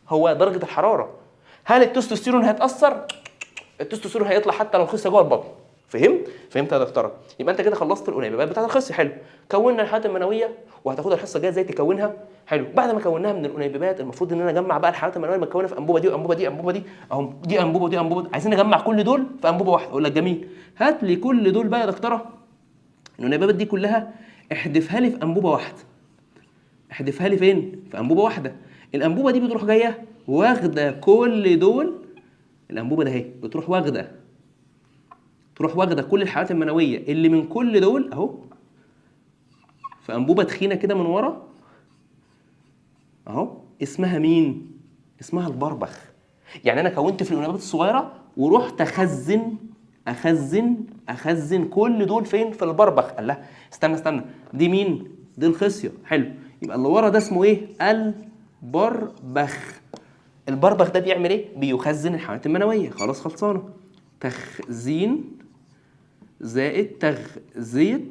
هو درجه الحراره. هل التستوستيرون هيتأثر؟ التستوستيرون هيطلع حتى لو الخصيه جوه البطن. فهمت يا دكتوره؟ يبقى انت كده خلصت الانيبيبات بتاعت الخصيه. حلو، كونا الحالات المنويه وهتاخدها الحصه الجايه ازاي تكونها. حلو، بعد ما كوناها من الانيبيبات المفروض ان انا اجمع بقى الحالات المنويه المكونه في انبوبه دي وانبوبه دي وانبوبه دي اهو، دي انبوبه ودي انبوبه. عايزين نجمع كل دول في انبوبه واحده. اقول لك جميل، هات لي كل دول بقى يا دكتوره، الانيبيبات دي كلها احذفها لي في انبوبه واحده. احذفها لي فين؟ في انبوبه واحده. الانبوبه دي بتروح جايه واخده كل دول، الانبوبه ده اهي بتروح واخده كل الحالات المنويه اللي من كل دول اهو في انبوبه تخينه كده من ورا اهو. اسمها مين؟ اسمها البربخ. يعني انا كونت في الانبوبات الصغيره ورحت اخزن كل دول فين؟ في البربخ. قال لا استنى، دي مين؟ دي الخصيه. حلو، يبقى اللي ورا ده اسمه ايه؟ البربخ. البربخ ده بيعمل ايه؟ بيخزن الحالات المنويه. خلاص خلصانه. تخزين زائد تغذيه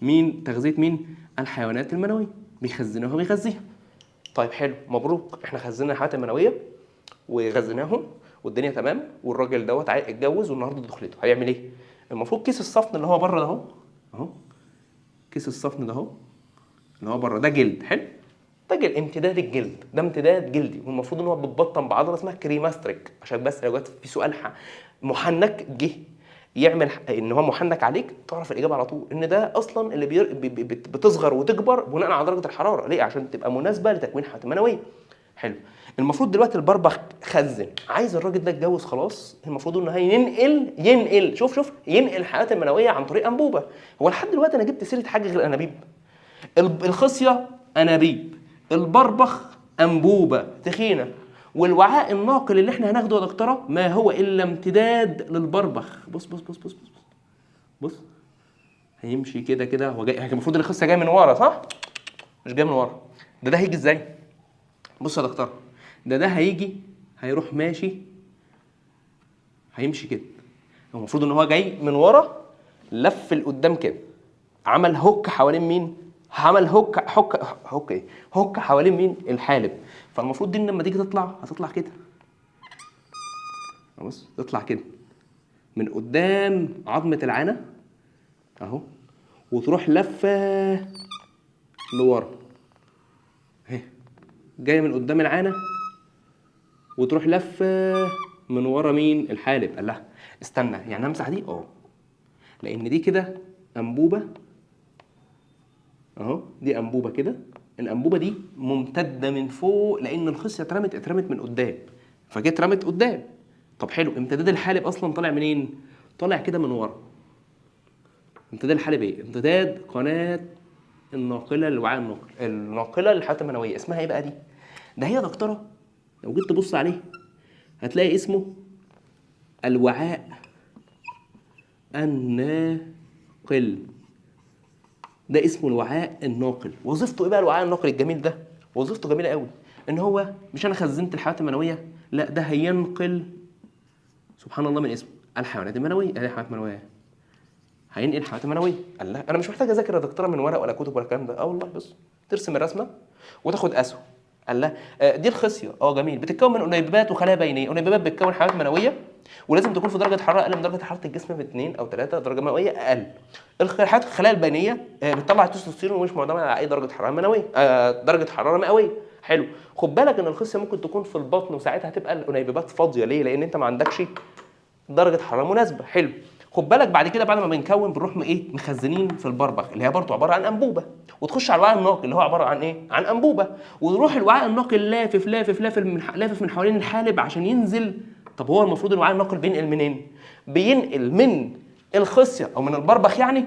مين؟ تغذيه مين؟ الحيوانات المنويه، بيخزنوها وبيغذيها. طيب حلو، مبروك، احنا خزنا الحالات المنويه وغذيناهم والدنيا تمام، والراجل دوت اتجوز والنهارده دخلته. هيعمل ايه؟ المفروض كيس الصفن اللي هو بره ده اهو، كيس الصفن ده اهو اللي هو بره ده جلد. حلو، ده جلد، امتداد الجلد ده امتداد جلدي، والمفروض ان هو بيتبطن بعضله اسمها كريماستريك. عشان بس لو جت في سؤال محنك جه يعمل ان هو محنك عليك تعرف الاجابه على طول، ان ده اصلا اللي بتصغر وتكبر بناء على درجه الحراره. ليه؟ عشان تبقى مناسبه لتكوين حالات منويه. حلو، المفروض دلوقتي البربخ خزن، عايز الراجل ده يتجوز خلاص، المفروض انه ينقل شوف ينقل الحالات المنويه عن طريق انبوبه. هو لحد دلوقتي انا جبت سيره حاجه غير الانابيب؟ الخصيه انابيب، البربخ انبوبه تخينه، والوعاء الناقل اللي احنا هناخده يا دكتوره ما هو الا امتداد للبربخ. بص هيمشي كده هو جاي. المفروض الخصيه جايه من ورا صح؟ مش جايه من ورا. ده هيجي ازاي؟ بص يا دكتور، ده هيجي هيروح ماشي، هيمشي كده. المفروض ان هو جاي من ورا لف لقدام كده، عمل هوك حوالين مين؟ عمل هوك حوالين مين؟ الحالب. فالمفروض دي لما تيجي هتطلع كده. بص تطلع كده من قدام عظمه العانه اهو، وتروح لفه لورا اهي، جايه من قدام العانه وتروح لفه من ورا مين؟ الحالب. قال لها استنى، يعني امسح دي لان دي كده انبوبه اهو، دي انبوبه كده، الانبوبه دي ممتده من فوق لان الخصيه اترمت من قدام، فجت رمت قدام. طب حلو، امتداد الحالب اصلا طالع منين؟ طالع كده من ورا. امتداد الحالب ايه؟ امتداد قناه الناقله للوعاء الناقله للحالات المنويه. اسمها ايه بقى دي؟ ده هي يا دكتوره لو جيت تبص عليه هتلاقي اسمه الوعاء الناقل. ده اسمه الوعاء الناقل. وظيفته ايه بقى الوعاء الناقل الجميل ده؟ وظيفته جميله قوي، ان هو مش انا خزنت الحيوانات المنويه، لا ده هينقل، سبحان الله من اسمه، الحيوانات المنويه. الحيوانات المنويه هينقل الحيوانات المنويه. قال لا انا مش محتاج اذاكر يا دكتوره من ورق ولا كتب ولا الكلام ده. والله بص، ترسم الرسمه وتاخد اسهم. قال لا دي الخصيه جميل، بتتكون من انيبيبات وخلايا بينيه. انيبيبات بتكون حيوانات منويه ولازم تكون في درجه حراره اقل من درجه حراره الجسم ب 2 أو 3 درجه مئويه اقل. الخلايا البينيه بتطلع التستوستيرون ومش معتمده على اي درجه حراره منويه، درجه حراره مئويه. حلو، خد بالك ان الخصيه ممكن تكون في البطن وساعتها هتبقى الانيبيبات فاضيه. ليه؟ لان انت ما عندكش درجه حراره مناسبه. حلو، خد بالك بعد كده بعد ما بنكون بنروح مخزنين في البربخ اللي هي برضه عباره عن انبوبه، وتخش على الوعاء الناقل اللي هو عباره عن ايه؟ عن انبوبه، ونروح الوعاء الناقل لافف من حوالين الحالب عشان ينزل. طب هو المفروض الوعاء الناقل بينقل منين؟ بينقل من الخصيه او من البربخ يعني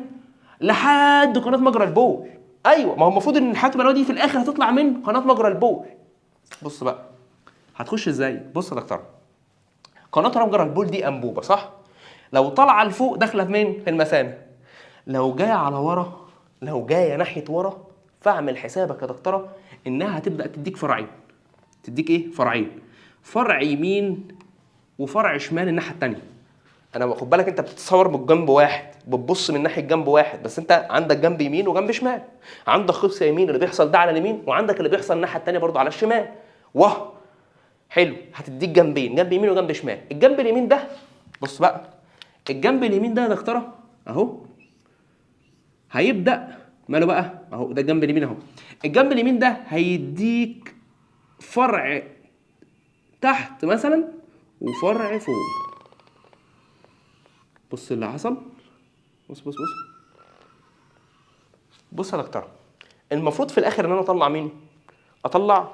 لحد قناه مجرى البول. ايوه، ما هو المفروض ان الحيوانات المنويه دي في الاخر هتطلع من قناه مجرى البول. بص بقى هتخش ازاي؟ بص يا دكتور، قناه مجرى البول دي انبوبه صح؟ لو طالعه لفوق داخله فين؟ في المثانه. لو جايه على ورا، لو جايه ناحيه ورا، فاعمل حسابك يا دكتوره انها هتبدا تديك فرعين. تديك ايه؟ فرعين. فرع يمين وفرع شمال الناحيه الثانيه. انا خد بالك انت بتتصور من جنب واحد، بتبص من ناحيه جنب واحد، بس انت عندك جنب يمين وجنب شمال. عندك خصيه يمين اللي بيحصل ده على اليمين، وعندك اللي بيحصل الناحيه الثانيه برضه على الشمال. واه حلو، هتديك جنبين، جنب يمين وجنب شمال. الجنب اليمين ده بص بقى، الجنب اليمين ده يا دكتوره اهو هيبدا ماله بقى اهو، ده الجنب اليمين اهو. الجنب اليمين ده هيديك فرع تحت مثلا وفرع فوق. بص اللي حصل، بص بص بص بص يا دكتور، المفروض في الاخر ان انا اطلع مين؟ اطلع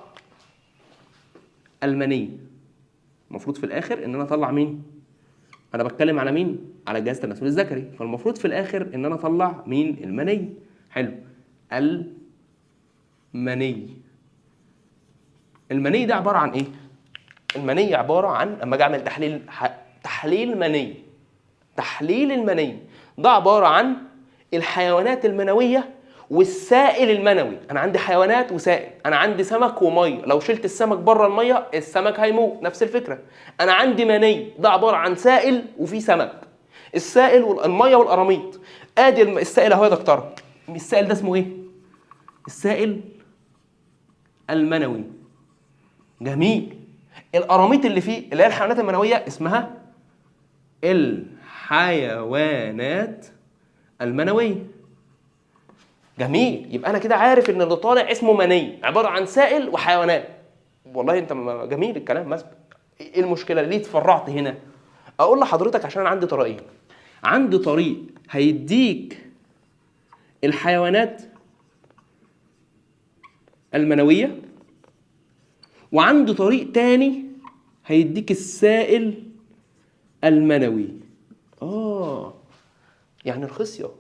المني. المفروض في الاخر ان انا اطلع مين؟ انا بتكلم على مين؟ على الجهاز التناسلي الذكري، فالمفروض في الاخر ان انا اطلع مين؟ المني. حلو، المني. المني ده عباره عن ايه؟ المني عباره عن، اما اجي اعمل تحليل مني، تحليل المني ده عباره عن الحيوانات المنويه والسائل المنوي. انا عندي حيوانات وسائل، انا عندي سمك وميه، لو شلت السمك بره الميه السمك هيموت، نفس الفكره. انا عندي مني ده عباره عن سائل وفي سمك. السائل والميه والقراميط. ادي السائل اهو يا دكتور. السائل ده اسمه ايه؟ السائل المنوي. جميل. القراميط اللي فيه اللي هي الحيوانات المنويه اسمها الحيوانات المنويه. جميل، يبقى انا كده عارف ان اللي طالع اسمه مني، عباره عن سائل وحيوانات. والله انت جميل الكلام مثبت. ايه المشكله؟ ليه اتفرعت هنا؟ اقول لحضرتك عشان انا عندي طريقين. عندي طريق هيديك الحيوانات المنويه، وعندي طريق تاني هيديك السائل المنوي. يعني الخصيه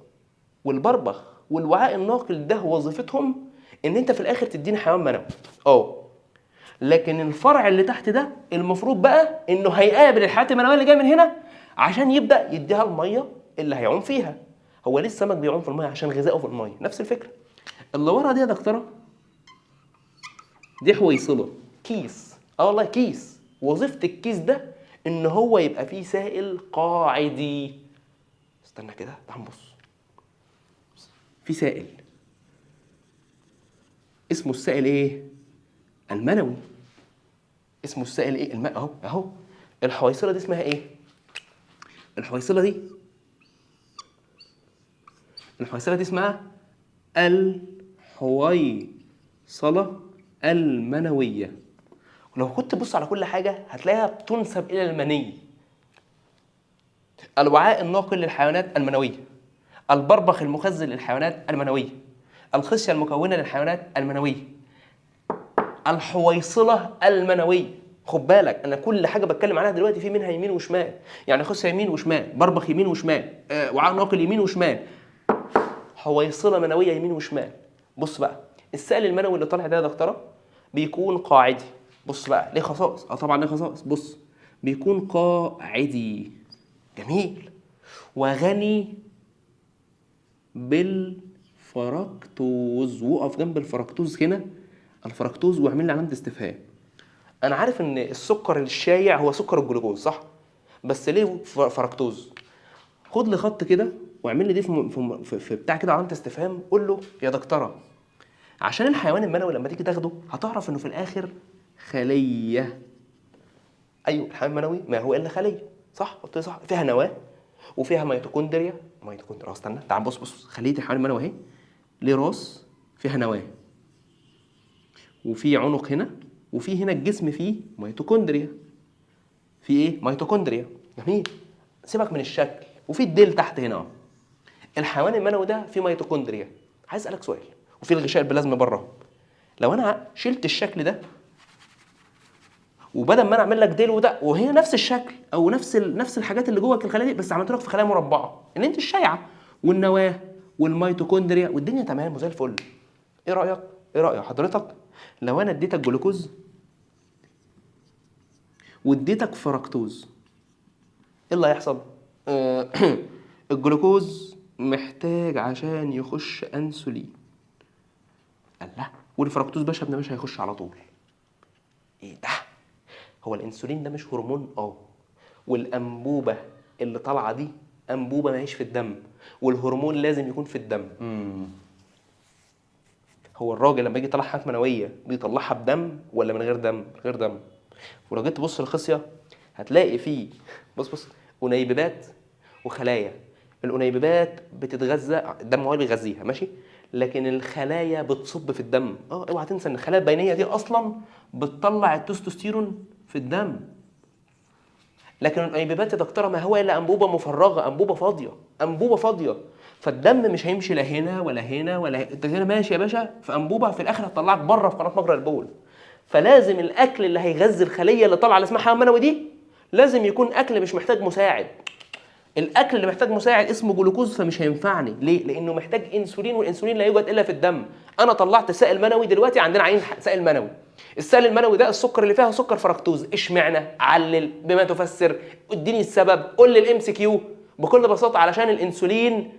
والبربخ والوعاء الناقل ده وظيفتهم ان انت في الاخر تديني حيوان منوي. لكن الفرع اللي تحت ده المفروض بقى انه هيقابل الحيوانات المنويه اللي جايه من هنا عشان يبدا يديها الميه اللي هيعوم فيها. هو ليه السمك بيعوم في الميه؟ عشان غذائه في الميه، نفس الفكره. اللي ورا دي يا دكتوره دي حويصله، كيس. والله كيس. وظيفه الكيس ده ان هو يبقى فيه سائل قاعدي. استنى كده، تعال نبص. في سائل اسمه السائل ايه؟ المنوي. اسمه السائل ايه؟ اهو الحويصله دي اسمها ايه؟ الحويصله دي اسمها الحويصله المنويه. ولو كنت تبص على كل حاجه هتلاقيها بتنسب الى المني. الوعاء الناقل للحيوانات المنويه، البربخ المخزن للحيوانات المنويه، الخصيه المكونه للحيوانات المنويه، الحويصله المنويه. خد بالك انا كل حاجه بتكلم عنها دلوقتي في منها يمين وشمال، يعني خصيه يمين وشمال، بربخ يمين وشمال، وعاء ناقل يمين وشمال، حويصله منويه يمين وشمال. بص بقى، السائل المنوي اللي طالع ده يا دكتوره بيكون قاعدي. بص بقى ليه خصائص؟ طبعا ليه خصائص. بص، بيكون قاعدي. جميل. وغني بالفركتوز. وقف جنب الفركتوز هنا، الفركتوز، واعمل لي علامه استفهام. انا عارف ان السكر الشايع هو سكر الجلوكوز صح؟ بس ليه فركتوز؟ خد لي خط كده واعمل لي دي في بتاع كده علامه استفهام. قول له يا دكتوره عشان الحيوان المنوي لما تيجي تاخده هتعرف انه في الاخر خليه. ايوه، الحيوان المنوي ما هو الا خليه صح؟ قلت لي صح. فيها نواه وفيها ميتوكوندريا. استنى تعال بص خليه الحيوان المنوي اهي، ليه راس، فيها نواه، وفي عنق هنا، وفي هنا الجسم فيه ميتوكوندريا. في ايه؟ ميتوكوندريا. جميل. سيبك من الشكل. وفي الديل تحت هنا. الحيوان المنوي ده فيه ميتوكوندريا. عايز اسالك سؤال. وفي الغشاء البلازمي بره. لو انا شلت الشكل ده وبدل ما انا اعمل لك ديل وده وهي نفس الشكل او نفس الحاجات اللي جوه الخلايا دي، بس عملت لك في خلايا مربعه اللي انت الشايعه، والنواه والميتوكوندريا والدنيا تمام وزي الفل. ايه رايك؟ ايه رايك حضرتك لو انا اديتك جلوكوز واديتك فركتوز، ايه اللي هيحصل؟ الجلوكوز محتاج عشان يخش انسولين. الله، والفركتوز باشا ابن باشا هيخش على طول. ايه ده؟ هو الانسولين ده مش هرمون؟ والانبوبه اللي طالعه دي انبوبه ماهيش في الدم، والهرمون لازم يكون في الدم. هو الراجل لما يجي يطلع حاجات منويه بيطلعها بدم ولا من غير دم؟ من غير دم. ولو جيت تبص للخصيه هتلاقي فيه بص انيبيبات وخلايا. الانيبيبات بتتغذى، الدم هو اللي بيغذيها ماشي، لكن الخلايا بتصب في الدم. اوعى تنسى ان الخلايا البينيه دي اصلا بتطلع التستوستيرون في الدم. لكن الانيبيبات يا دكتوره ما هو الا انبوبه مفرغه، انبوبه فاضيه، انبوبه فاضيه. فالدم مش هيمشي لا هنا ولا هنا ولا انت هنا ماشي يا باشا في انبوبه، في الاخر هتطلعك بره في قناه مجرى البول. فلازم الاكل اللي هيغذي الخليه اللي طالعه اللي اسمها حيوان منوي دي لازم يكون اكل مش محتاج مساعد. الاكل اللي محتاج مساعد اسمه جلوكوز، فمش هينفعني. ليه؟ لانه محتاج انسولين، والانسولين لا يوجد الا في الدم. انا طلعت سائل منوي، دلوقتي عندنا عين سائل منوي. السائل المنوي ده السكر اللي فيها سكر فركتوز. اشمعنى؟ علل بما تفسر، اديني السبب، قول لي الام سي كيو. بكل بساطه علشان الانسولين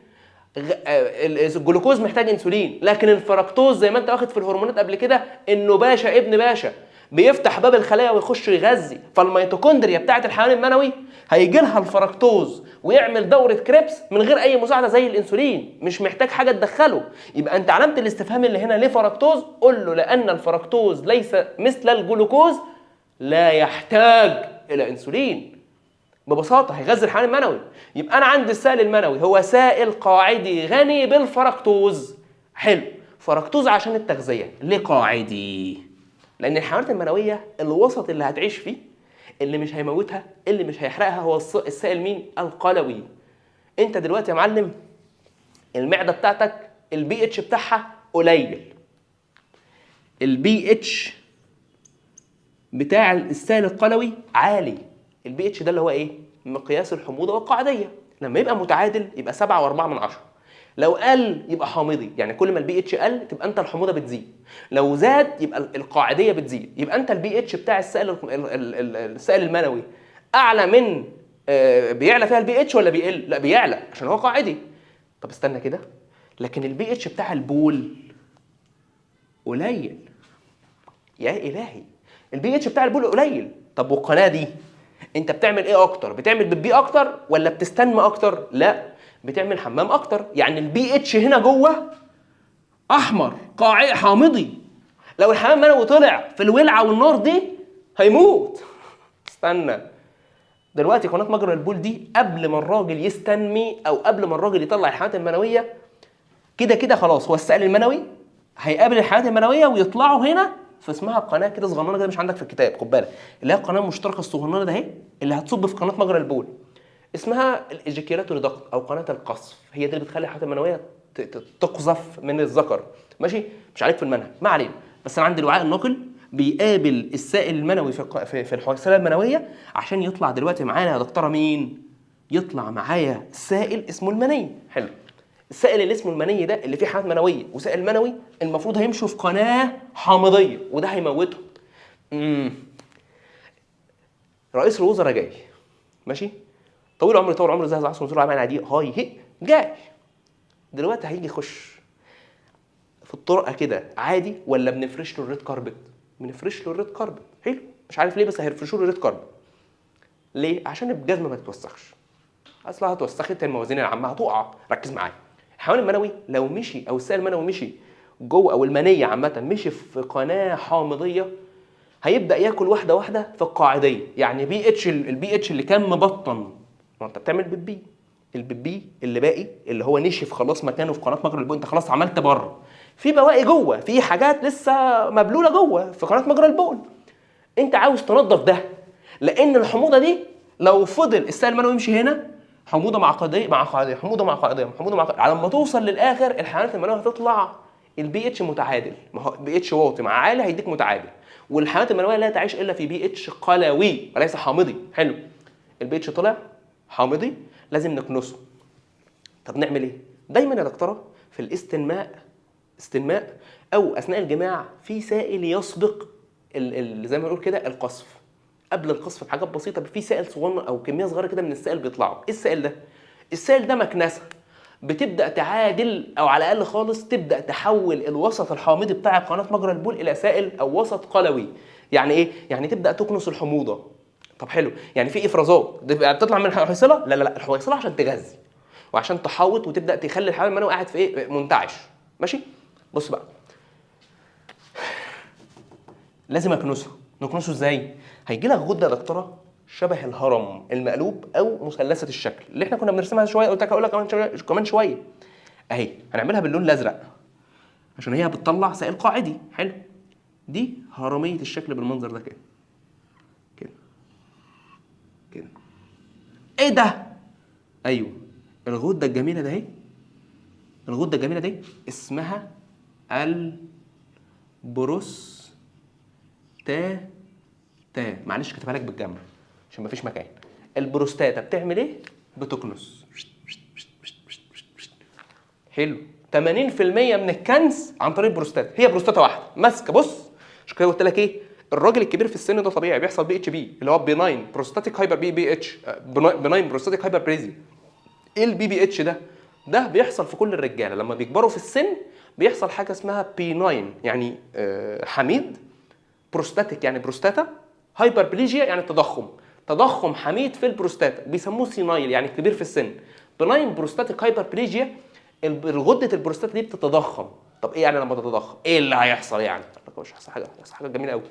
الجلوكوز محتاج انسولين، لكن الفركتوز زي ما انت واخد في الهرمونات قبل كده انه باشا ابن باشا بيفتح باب الخلايا ويخش يغذي. فالميتوكوندريا بتاعه الحيوان المنوي هيجي لها الفركتوز ويعمل دوره كريبس من غير اي مساعده زي الانسولين، مش محتاج حاجه تدخله. يبقى انت علامه الاستفهام اللي هنا ليه فركتوز؟ قول له لان الفركتوز ليس مثل الجلوكوز لا يحتاج الى انسولين. ببساطه هيغذي الحيوان المنوي. يبقى انا عندي السائل المنوي هو سائل قاعدي غني بالفركتوز. حلو، فركتوز عشان التغذيه. ليه قاعدي؟ لان الحيوانات المنويه الوسط اللي هتعيش فيه، اللي مش هيموتها، اللي مش هيحرقها، هو السائل مين؟ القلوي. انت دلوقتي يا معلم المعده بتاعتك البي اتش بتاعها قليل. البي اتش بتاع السائل القلوي عالي. البي اتش ده اللي هو ايه؟ مقياس الحموضه والقاعديه. لما يبقى متعادل يبقى 7.4. لو قل يبقى حامضي، يعني كل ما البي اتش قل تبقى انت الحموضه بتزيد. لو زاد يبقى القاعديه بتزيد. يبقى انت البي اتش بتاع السائل المنوي اعلى من بيعلى فيها البي اتش ولا بيقل؟ لا بيعلى عشان هو قاعدي. طب استنى كده، لكن البي اتش بتاع البول قليل. يا الهي، البي اتش بتاع البول قليل. طب والقناه دي انت بتعمل ايه اكتر؟ بتعمل بتبي اكتر ولا بتستنمى اكتر؟ لا، بتعمل حمام اكتر. يعني البي اتش هنا جوه احمر قاعدي حامضي. لو الحمام المنوي طلع في الولعه والنار دي هيموت. استنى، دلوقتي قناه مجرى البول دي قبل ما الراجل يستنمي او قبل ما الراجل يطلع الحيوانات المنويه كده كده خلاص، هو السائل المنوي هيقابل الحيوانات المنويه ويطلعوا هنا فاسمها قناه كده صغننه كده، مش عندك في الكتاب خد بالك، اللي هي القناه المشتركه الصغننه ده اهي اللي هتصب في قناه مجرى البول، اسمها الايجيكيولاتوري داكت او قناه القصف. هي دي اللي بتخلي الحيوانات المنويه تقذف من الذكر. ماشي، مش عليك في المنهج، ما علينا. بس انا عندي الوعاء الناقل بيقابل السائل المنوي في الحويصله المنويه عشان يطلع دلوقتي معانا يا دكتوره مين؟ يطلع معايا سائل اسمه المني. حلو، السائل اللي اسمه المني ده اللي فيه حيوانات منويه وسائل منوي المفروض هيمشوا في قناه حامضيه وده هيموتهم. رئيس الوزراء جاي ماشي، طويل عمري طول عمري زي عصر منصور عمال عادي هاي هي جاي دلوقتي هيجي يخش في الطرقه كده عادي ولا بنفرش له الريد كاربت؟ بنفرش له الريد كاربت. حلو، مش عارف ليه بس هيفرشوا له الريد كاربت. ليه؟ عشان الجزمه ما تتوسخش. اصلها اتوسخت الموازين العامه هتقع. ركز معايا، الحيوان المنوي لو مشي او السائل المنوي مشي جوه او المنيه عامه مشي في قناه حامضيه هيبدا ياكل واحده واحده في القاعديه. يعني البي اتش اللي كان مبطن، ما انت بتعمل البيبي اللي باقي اللي هو نشف خلاص مكانه في قناه مجرى البول، انت خلاص عملت بره، في بواقي جوه، في حاجات لسه مبلوله جوه في قناه مجرى البول. انت عاوز تنظف ده، لان الحموضه دي لو فضل السائل المنوي يمشي هنا حموضه مع قاعديه مع قاعديه حموضه مع قاعديه حموضه مع قاعديه، على ما توصل للاخر الحيوانات المنويه هتطلع البي اتش متعادل. ما هو بي اتش واطي مع عالي هيديك متعادل، والحيوانات المنويه لا تعيش الا في بي اتش قلوي وليس حامضي. حلو، البي اتش طلع حامضي لازم نكنسه. طب نعمل ايه؟ دايما يا دكتوره استنماء او اثناء الجماع في سائل يسبق زي ما نقول كده القصف. قبل القصف بحاجات بسيطه في سائل صغير او كميه صغيره كده من السائل بيطلعوا. ايه السائل ده؟ السائل ده مكنسه بتبدا تعادل او على الاقل خالص تبدا تحول الوسط الحامضي بتاع قناه مجرى البول الى سائل او وسط قلوي. يعني ايه؟ يعني تبدا تكنس الحموضه. طب حلو، يعني في افرازات بتطلع من الحويصله؟ لا، الحويصله عشان تغذي وعشان تحوط وتبدا تخلي الحيوان المنوي قاعد في ايه؟ منتعش. ماشي؟ بص بقى، لازم نكنسه ازاي؟ هيجي لك غده يا دكتوره شبه الهرم المقلوب او مثلثه الشكل اللي احنا كنا بنرسمها شويه، قلت لك هقول لك كمان شويه اهي. هنعملها باللون الازرق عشان هي بتطلع سائل قاعدي. حلو، دي هرميه الشكل بالمنظر ده كده كده كده. ايه ده؟ ايوه، الغده الجميله ده اهي، الغده الجميله دي اسمها البروستاتا. معلش كاتبها لك بالجنب عشان مفيش مكان. البروستاتا بتعمل ايه؟ بتكنس. حلو، 80% من الكنس عن طريق البروستاتا. هي بروستاتا واحده ماسكه. بص، عشان كده قلت لك ايه؟ الراجل الكبير في السن ده طبيعي بيحصل بي اتش بي اللي هو بيناين بروستاتيك هايبر بي اتش، بيناين بروستاتيك هايبر بريزي. ايه البي بي اتش ده؟ ده بيحصل في كل الرجاله لما بيكبروا في السن. بيحصل حاجه اسمها بي9 يعني حميد، بروستاتيك يعني بروستاتا، هايبربليجيا يعني تضخم حميد في البروستاتا، بيسموه سينايل يعني كبير في السن. بناين بروستاتيك هايبربليجيا، غده البروستاتا دي بتتضخم. طب ايه يعني لما تتضخم؟ ايه اللي هيحصل يعني؟ مش هيحصل حاجه، هيحصل حاجه جميله قوي.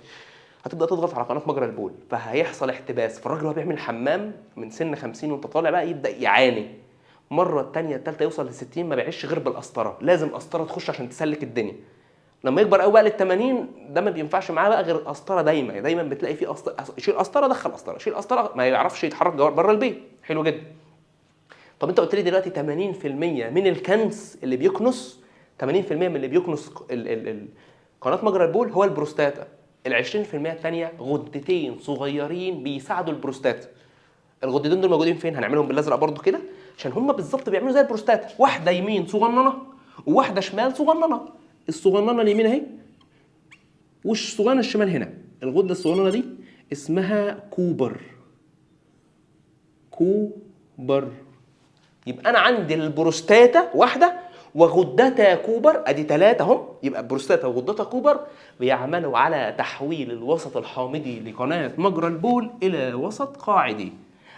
هتبدا تضغط على قناه مجرى البول فهيحصل احتباس. فالراجل وهو بيعمل حمام من سن 50 وانت طالع بقى يبدا يعاني. مره الثانيه الثالثه يوصل ل 60 ما بيعيش غير بالقسطره، لازم قسطره تخش عشان تسلك الدنيا. لما يكبر قوي بقى لل 80 ده ما بينفعش معاه بقى غير قسطره. دايما بتلاقي فيه شيل قسطره دخل قسطره، شيل قسطره، ما يعرفش يتحرك بره البيت. حلو جدا. طب انت قلت لي دلوقتي 80% من الكنس اللي بيكنس، 80% من اللي بيكنس قناه مجرى البول هو البروستاتا. ال 20% الثانيه غدتين صغيرين بيساعدوا البروستاتا. الغدتين دول موجودين فين؟ هنعملهم بالازرق برضو كده عشان هم بالظبط بيعملوا زي البروستاتا، واحده يمين صغننه وواحده شمال صغننه. الصغننه اليمين اهي والصغننه الشمال هنا. الغده الصغننه دي اسمها كوبر. يبقى انا عندي البروستاتا واحده وغدتا كوبر، ادي 3 اهم. يبقى البروستاتا وغدتا كوبر بيعملوا على تحويل الوسط الحامضي لقناه مجرى البول الى وسط قاعدي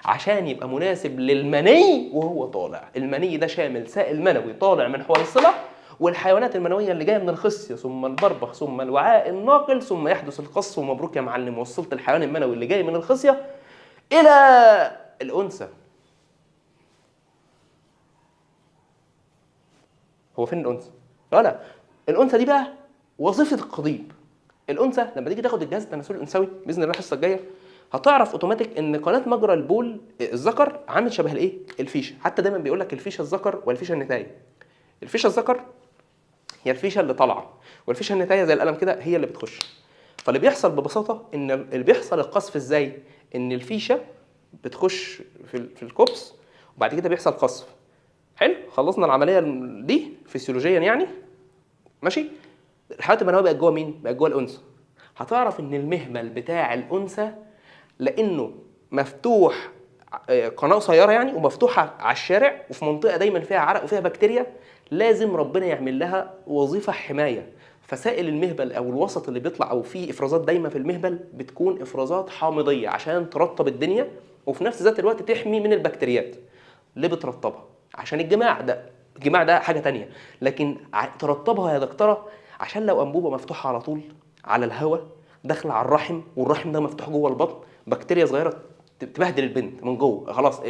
عشان يبقى مناسب للمني وهو طالع. المني ده شامل سائل منوي طالع من حويصله والحيوانات المنويه اللي جايه من الخصيه ثم البربخ ثم الوعاء الناقل ثم يحدث القص. ومبروك يا معلم، وصلت الحيوان المنوي اللي جاي من الخصيه الى الانثى. هو فين الانثى؟ لا، الانثى دي بقى وظيفه القضيب. الانثى لما تيجي تاخد الجهاز التناسلي الانثوي باذن الله الحصه الجايه هتعرف اوتوماتيك ان قناه مجرى البول الذكر عامل شبه الايه؟ الفيشه. حتى دايما بيقول لك الفيشه الذكر والفيشه النتايه. الفيشه الذكر هي الفيشه اللي طالعه والفيشه النتايه زي القلم كده هي اللي بتخش. فاللي بيحصل ببساطه ان اللي بيحصل القصف ازاي؟ ان الفيشه بتخش في الكوبس وبعد كده بيحصل قصف. حلو، خلصنا العمليه دي فسيولوجيا يعني. ماشي، الحيوانات المنويه بقت جوه مين؟ بقت جوه الانثى. هتعرف ان المهبل بتاع الانثى لانه مفتوح قناه قصيره يعني ومفتوحه على الشارع وفي منطقه دايما فيها عرق وفيها بكتيريا، لازم ربنا يعمل لها وظيفه حمايه. فسائل المهبل او الوسط اللي بيطلع او فيه افرازات دايما في المهبل بتكون افرازات حامضيه عشان ترطب الدنيا وفي نفس ذات الوقت تحمي من البكتيريات. ليه بترطبها؟ عشان الجماع ده حاجه تانية، لكن ترطبها يا دكتوره عشان لو انبوبه مفتوحه على طول على الهواء داخله على الرحم والرحم ده مفتوح جوه البطن، بكتيريا صغيره تبهدل البنت من جوه خلاص.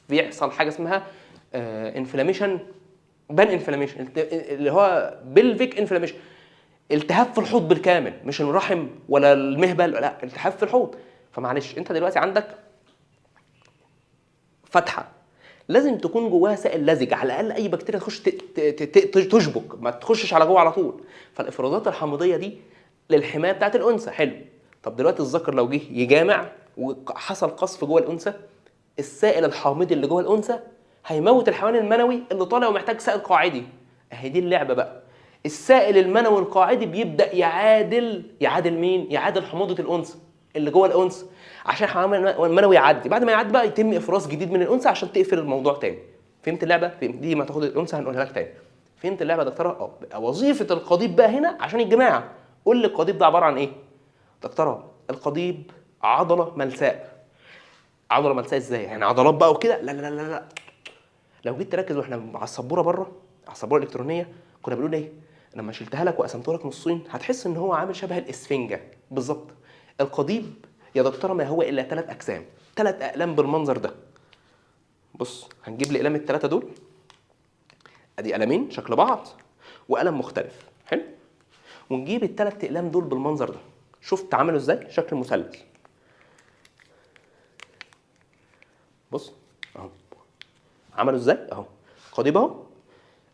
بيحصل حاجه اسمها انفلاميشن، انفلاميشن اللي هو بلفيك انفلاميشن، التهاب في الحوض بالكامل، مش الرحم ولا المهبل، لا التهاب في الحوض. فمعلش انت دلوقتي عندك فتحه لازم تكون جواها سائل لزج على الاقل اي بكتيريا تخش تشبك، ما تخشش على جوه على طول. فالافرازات الحامضيه دي للحمايه بتاعت الانثى. حلو، طب دلوقتي الذكر لو جه يجامع وحصل قصف جوه الانثى، السائل الحامضي اللي جوه الانثى هيموت الحيوان المنوي اللي طالع ومحتاج سائل قاعدي. اهي دي اللعبه بقى. السائل المنوي القاعدي بيبدا يعادل مين؟ يعادل حموضه الانثى اللي جوه الانثى، عشان الحمام المنوي يعدي. بعد ما يعدي بقى يتم افراز جديد من الانثى عشان تقفل الموضوع تاني. فهمت اللعبه؟ فهمت دي؟ ما تاخد الانثى هنقولها لك تاني. فهمت اللعبه يا دكتوره؟ وظيفه القضيب بقى هنا عشان الجماعه. قول لي القضيب ده عباره عن ايه؟ دكتوره القضيب عضله ملساء. عضله ملساء ازاي؟ يعني عضلات بقى وكده؟ لا لا لا لا. لو جيت تركز واحنا على السبوره بره، على السبوره الالكترونيه، كنا بنقول ايه؟ لما شلتها لك وقسمته لك نصين هتحس ان هو عامل شبه الاسفنجه بالظبط. القضيب يا دكتوره ما هو الا 3 اجسام، 3 اقلام بالمنظر ده. بص هنجيب الاقلام ال3 دول، ادي قلمين شكل بعض وقلم مختلف، حلو؟ ونجيب ال3 اقلام دول بالمنظر ده. شفت عملوا ازاي؟ شكل مثلث. بص اهو عملوا ازاي؟ اهو قضيب اهو.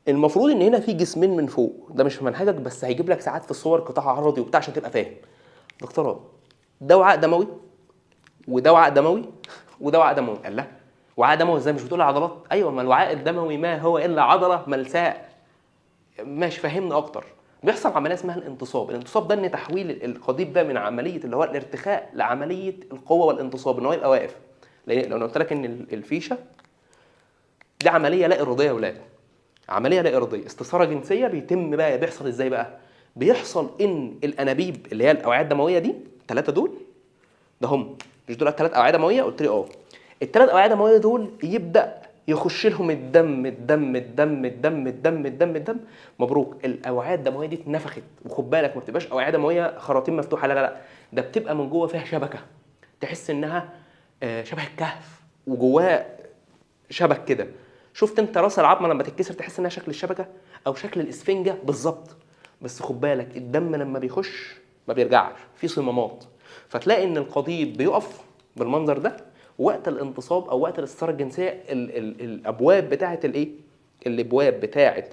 المفروض ان هنا في جسمين من فوق، ده مش في منهجك بس هيجيب لك ساعات في الصور قطاع عرضي وبتاع عشان تبقى فاهم. دكتوراه ده وعاء دموي وده وعاء دموي وده وعاء دموي. قال لا وعاء دموي ازاي؟ مش بتقول عضلات؟ ايوه، ما الوعاء الدموي ما هو الا عضله ملساء. ماشي فهمنا اكتر. بيحصل عمليه اسمها الانتصاب. الانتصاب ده ان تحويل القضيب ده من عمليه اللي هو الارتخاء لعمليه القوه والانتصاب، ان هو يبقى واقف. لان لو قلت لك ان الفيشه دي عمليه لا اراديه يا ولاد، عمليه لا اراديه، استثاره جنسيه بيتم بقى. بيحصل ازاي بقى؟ بيحصل ان الانابيب اللي هي الاوعيه الدمويه دي، ال3 دول ده هم، مش دول 3 اوعيه دمويه؟ قلت لي اه. ال3 اوعيه دمويه دول يبدا يخش لهم الدم الدم الدم الدم الدم الدم الدم. مبروك، الاوعيه الدمويه دي اتنفخت. وخد بالك ما بتبقاش اوعيه دمويه خراطيم مفتوحه، لا لا لا، ده بتبقى من جوه فيها شبكه، تحس انها شبه الكهف وجواه شبك كده. شفت انت راس العظمه لما تتكسر تحس انها شكل الشبكه او شكل الاسفنجه بالظبط. بس خد بالك الدم لما بيخش ما بيرجعش، في صمامات. فتلاقي ان القضيب بيقف بالمنظر ده، وقت الانتصاب او وقت الاستثاره الجنسيه الابواب بتاعه الايه؟ الابواب بتاعه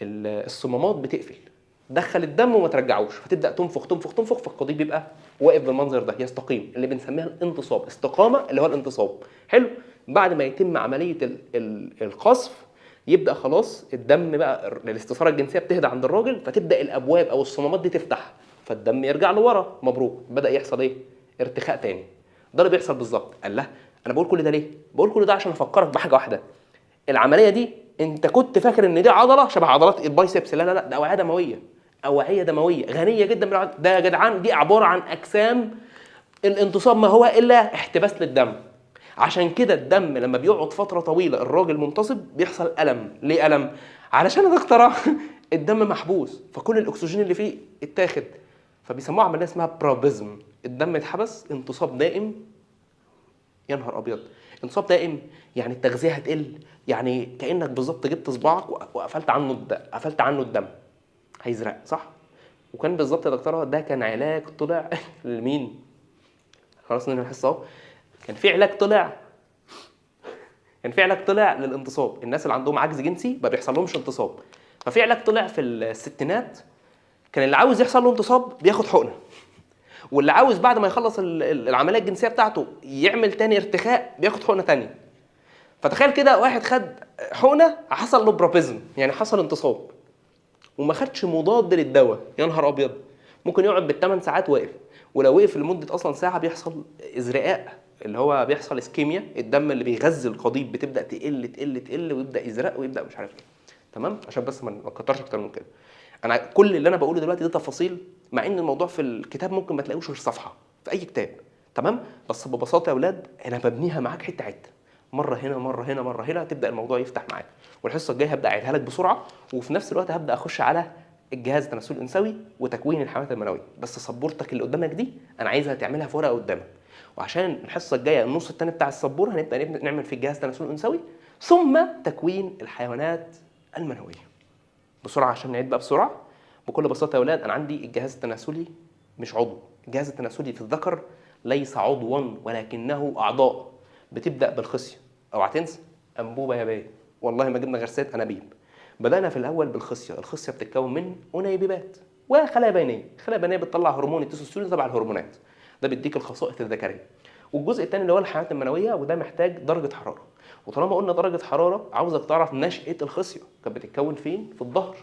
الصمامات بتقفل، دخل الدم وما ترجعوش، فتبدا تنفخ تنفخ تنفخ، فالقضيب بيبقى واقف بالمنظر ده يستقيم، اللي بنسميها الانتصاب. استقامه اللي هو الانتصاب. حلو. بعد ما يتم عمليه القصف يبدا خلاص الدم بقى، الاستثاره الجنسيه بتهدى عند الراجل، فتبدا الابواب او الصمامات دي تفتح، فالدم يرجع لورا. مبروك، بدا يحصل ايه؟ ارتخاء تاني. ده اللي بيحصل بالظبط. قال لا انا بقول كل ده ليه؟ بقول كل ده عشان افكرك بحاجه واحده. العمليه دي انت كنت فاكر ان دي عضله شبه عضلات البايسبس، لا لا لا، ده اوعيه دمويه. اوعيه دمويه غنيه جدا بالعضلات. ده يا جدعان دي عباره عن اجسام. الانتصاب ما هو الا احتباس للدم. عشان كده الدم لما بيقعد فتره طويله الراجل منتصب بيحصل الم. ليه الم؟ علشان الدكتوره الدم محبوس، فكل الاكسجين اللي فيه اتاخد، فبيسموها عمليه اسمها برابيزم. الدم اتحبس، انتصاب دائم. يا نهار ابيض، انتصاب دائم يعني التغذيه هتقل، يعني كانك بالظبط جبت صباعك وقفلت عنه الدم، هيزرق صح؟ وكان بالظبط يا دكتوره ده كان علاج طلع لمين؟ خلاص ننهي الحصه اهو. كان في علاج طلع للانتصاب. الناس اللي عندهم عجز جنسي ما بيحصل لهمش انتصاب، ففي علاج طلع في الستينات. كان اللي عاوز يحصل له انتصاب بياخد حقنه، واللي عاوز بعد ما يخلص العمليه الجنسيه بتاعته يعمل تاني ارتخاء بياخد حقنه تانيه. فتخيل كده واحد خد حقنه حصل له برابيزم، يعني حصل انتصاب، وما خدش مضاد للدواء. يا نهار ابيض، ممكن يقعد بال8 ساعات واقف. ولو وقف لمده اصلا ساعه بيحصل ازرقاء، اللي هو بيحصل اسكيميا. الدم اللي بيغذي القضيب بتبدا تقل تقل تقل ويبدا يزرق ويبدا مش عارف ايه. تمام؟ عشان بس ما نكترش اكتر من كده. انا كل اللي انا بقوله دلوقتي ده تفاصيل، مع ان الموضوع في الكتاب ممكن ما تلاقوش غير صفحه في اي كتاب. تمام؟ بس ببساطه يا اولاد انا ببنيها معاك حته حته، مره هنا مره هنا مره هنا، تبدا الموضوع يفتح معاك. والحصه الجايه هبدا اعيدها لك بسرعه، وفي نفس الوقت هبدا اخش على الجهاز التناسلي الانثوي وتكوين الحملات المنويه. بس سبورتك اللي قدامك دي انا عايزها تعملها في ورقه قدامك، وعشان الحصه الجايه النص الثاني بتاع السبوره هنبدا نعمل في الجهاز التناسلي الانثوي ثم تكوين الحيوانات المنويه. بسرعه عشان نعيد بقى بسرعه. بكل بساطه يا اولاد انا عندي الجهاز التناسلي مش عضو. الجهاز التناسلي في الذكر ليس عضوا ولكنه اعضاء. بتبدا بالخصيه، اوعى تنسى انبوبه يا بيه، والله ما جبنا غير 6 انابيب. بدانا في الاول بالخصيه. الخصيه بتتكون من انيبيبات وخلايا بينيه. خلايا بينيه بتطلع هرمون التستوستيرون تبع الهرمونات، ده بيديك الخصائص الذكريه. والجزء الثاني اللي هو الحيوانات المنويه، وده محتاج درجه حراره. وطالما قلنا درجه حراره، عاوزك تعرف نشاه الخصيه كانت بتتكون فين؟ في الظهر،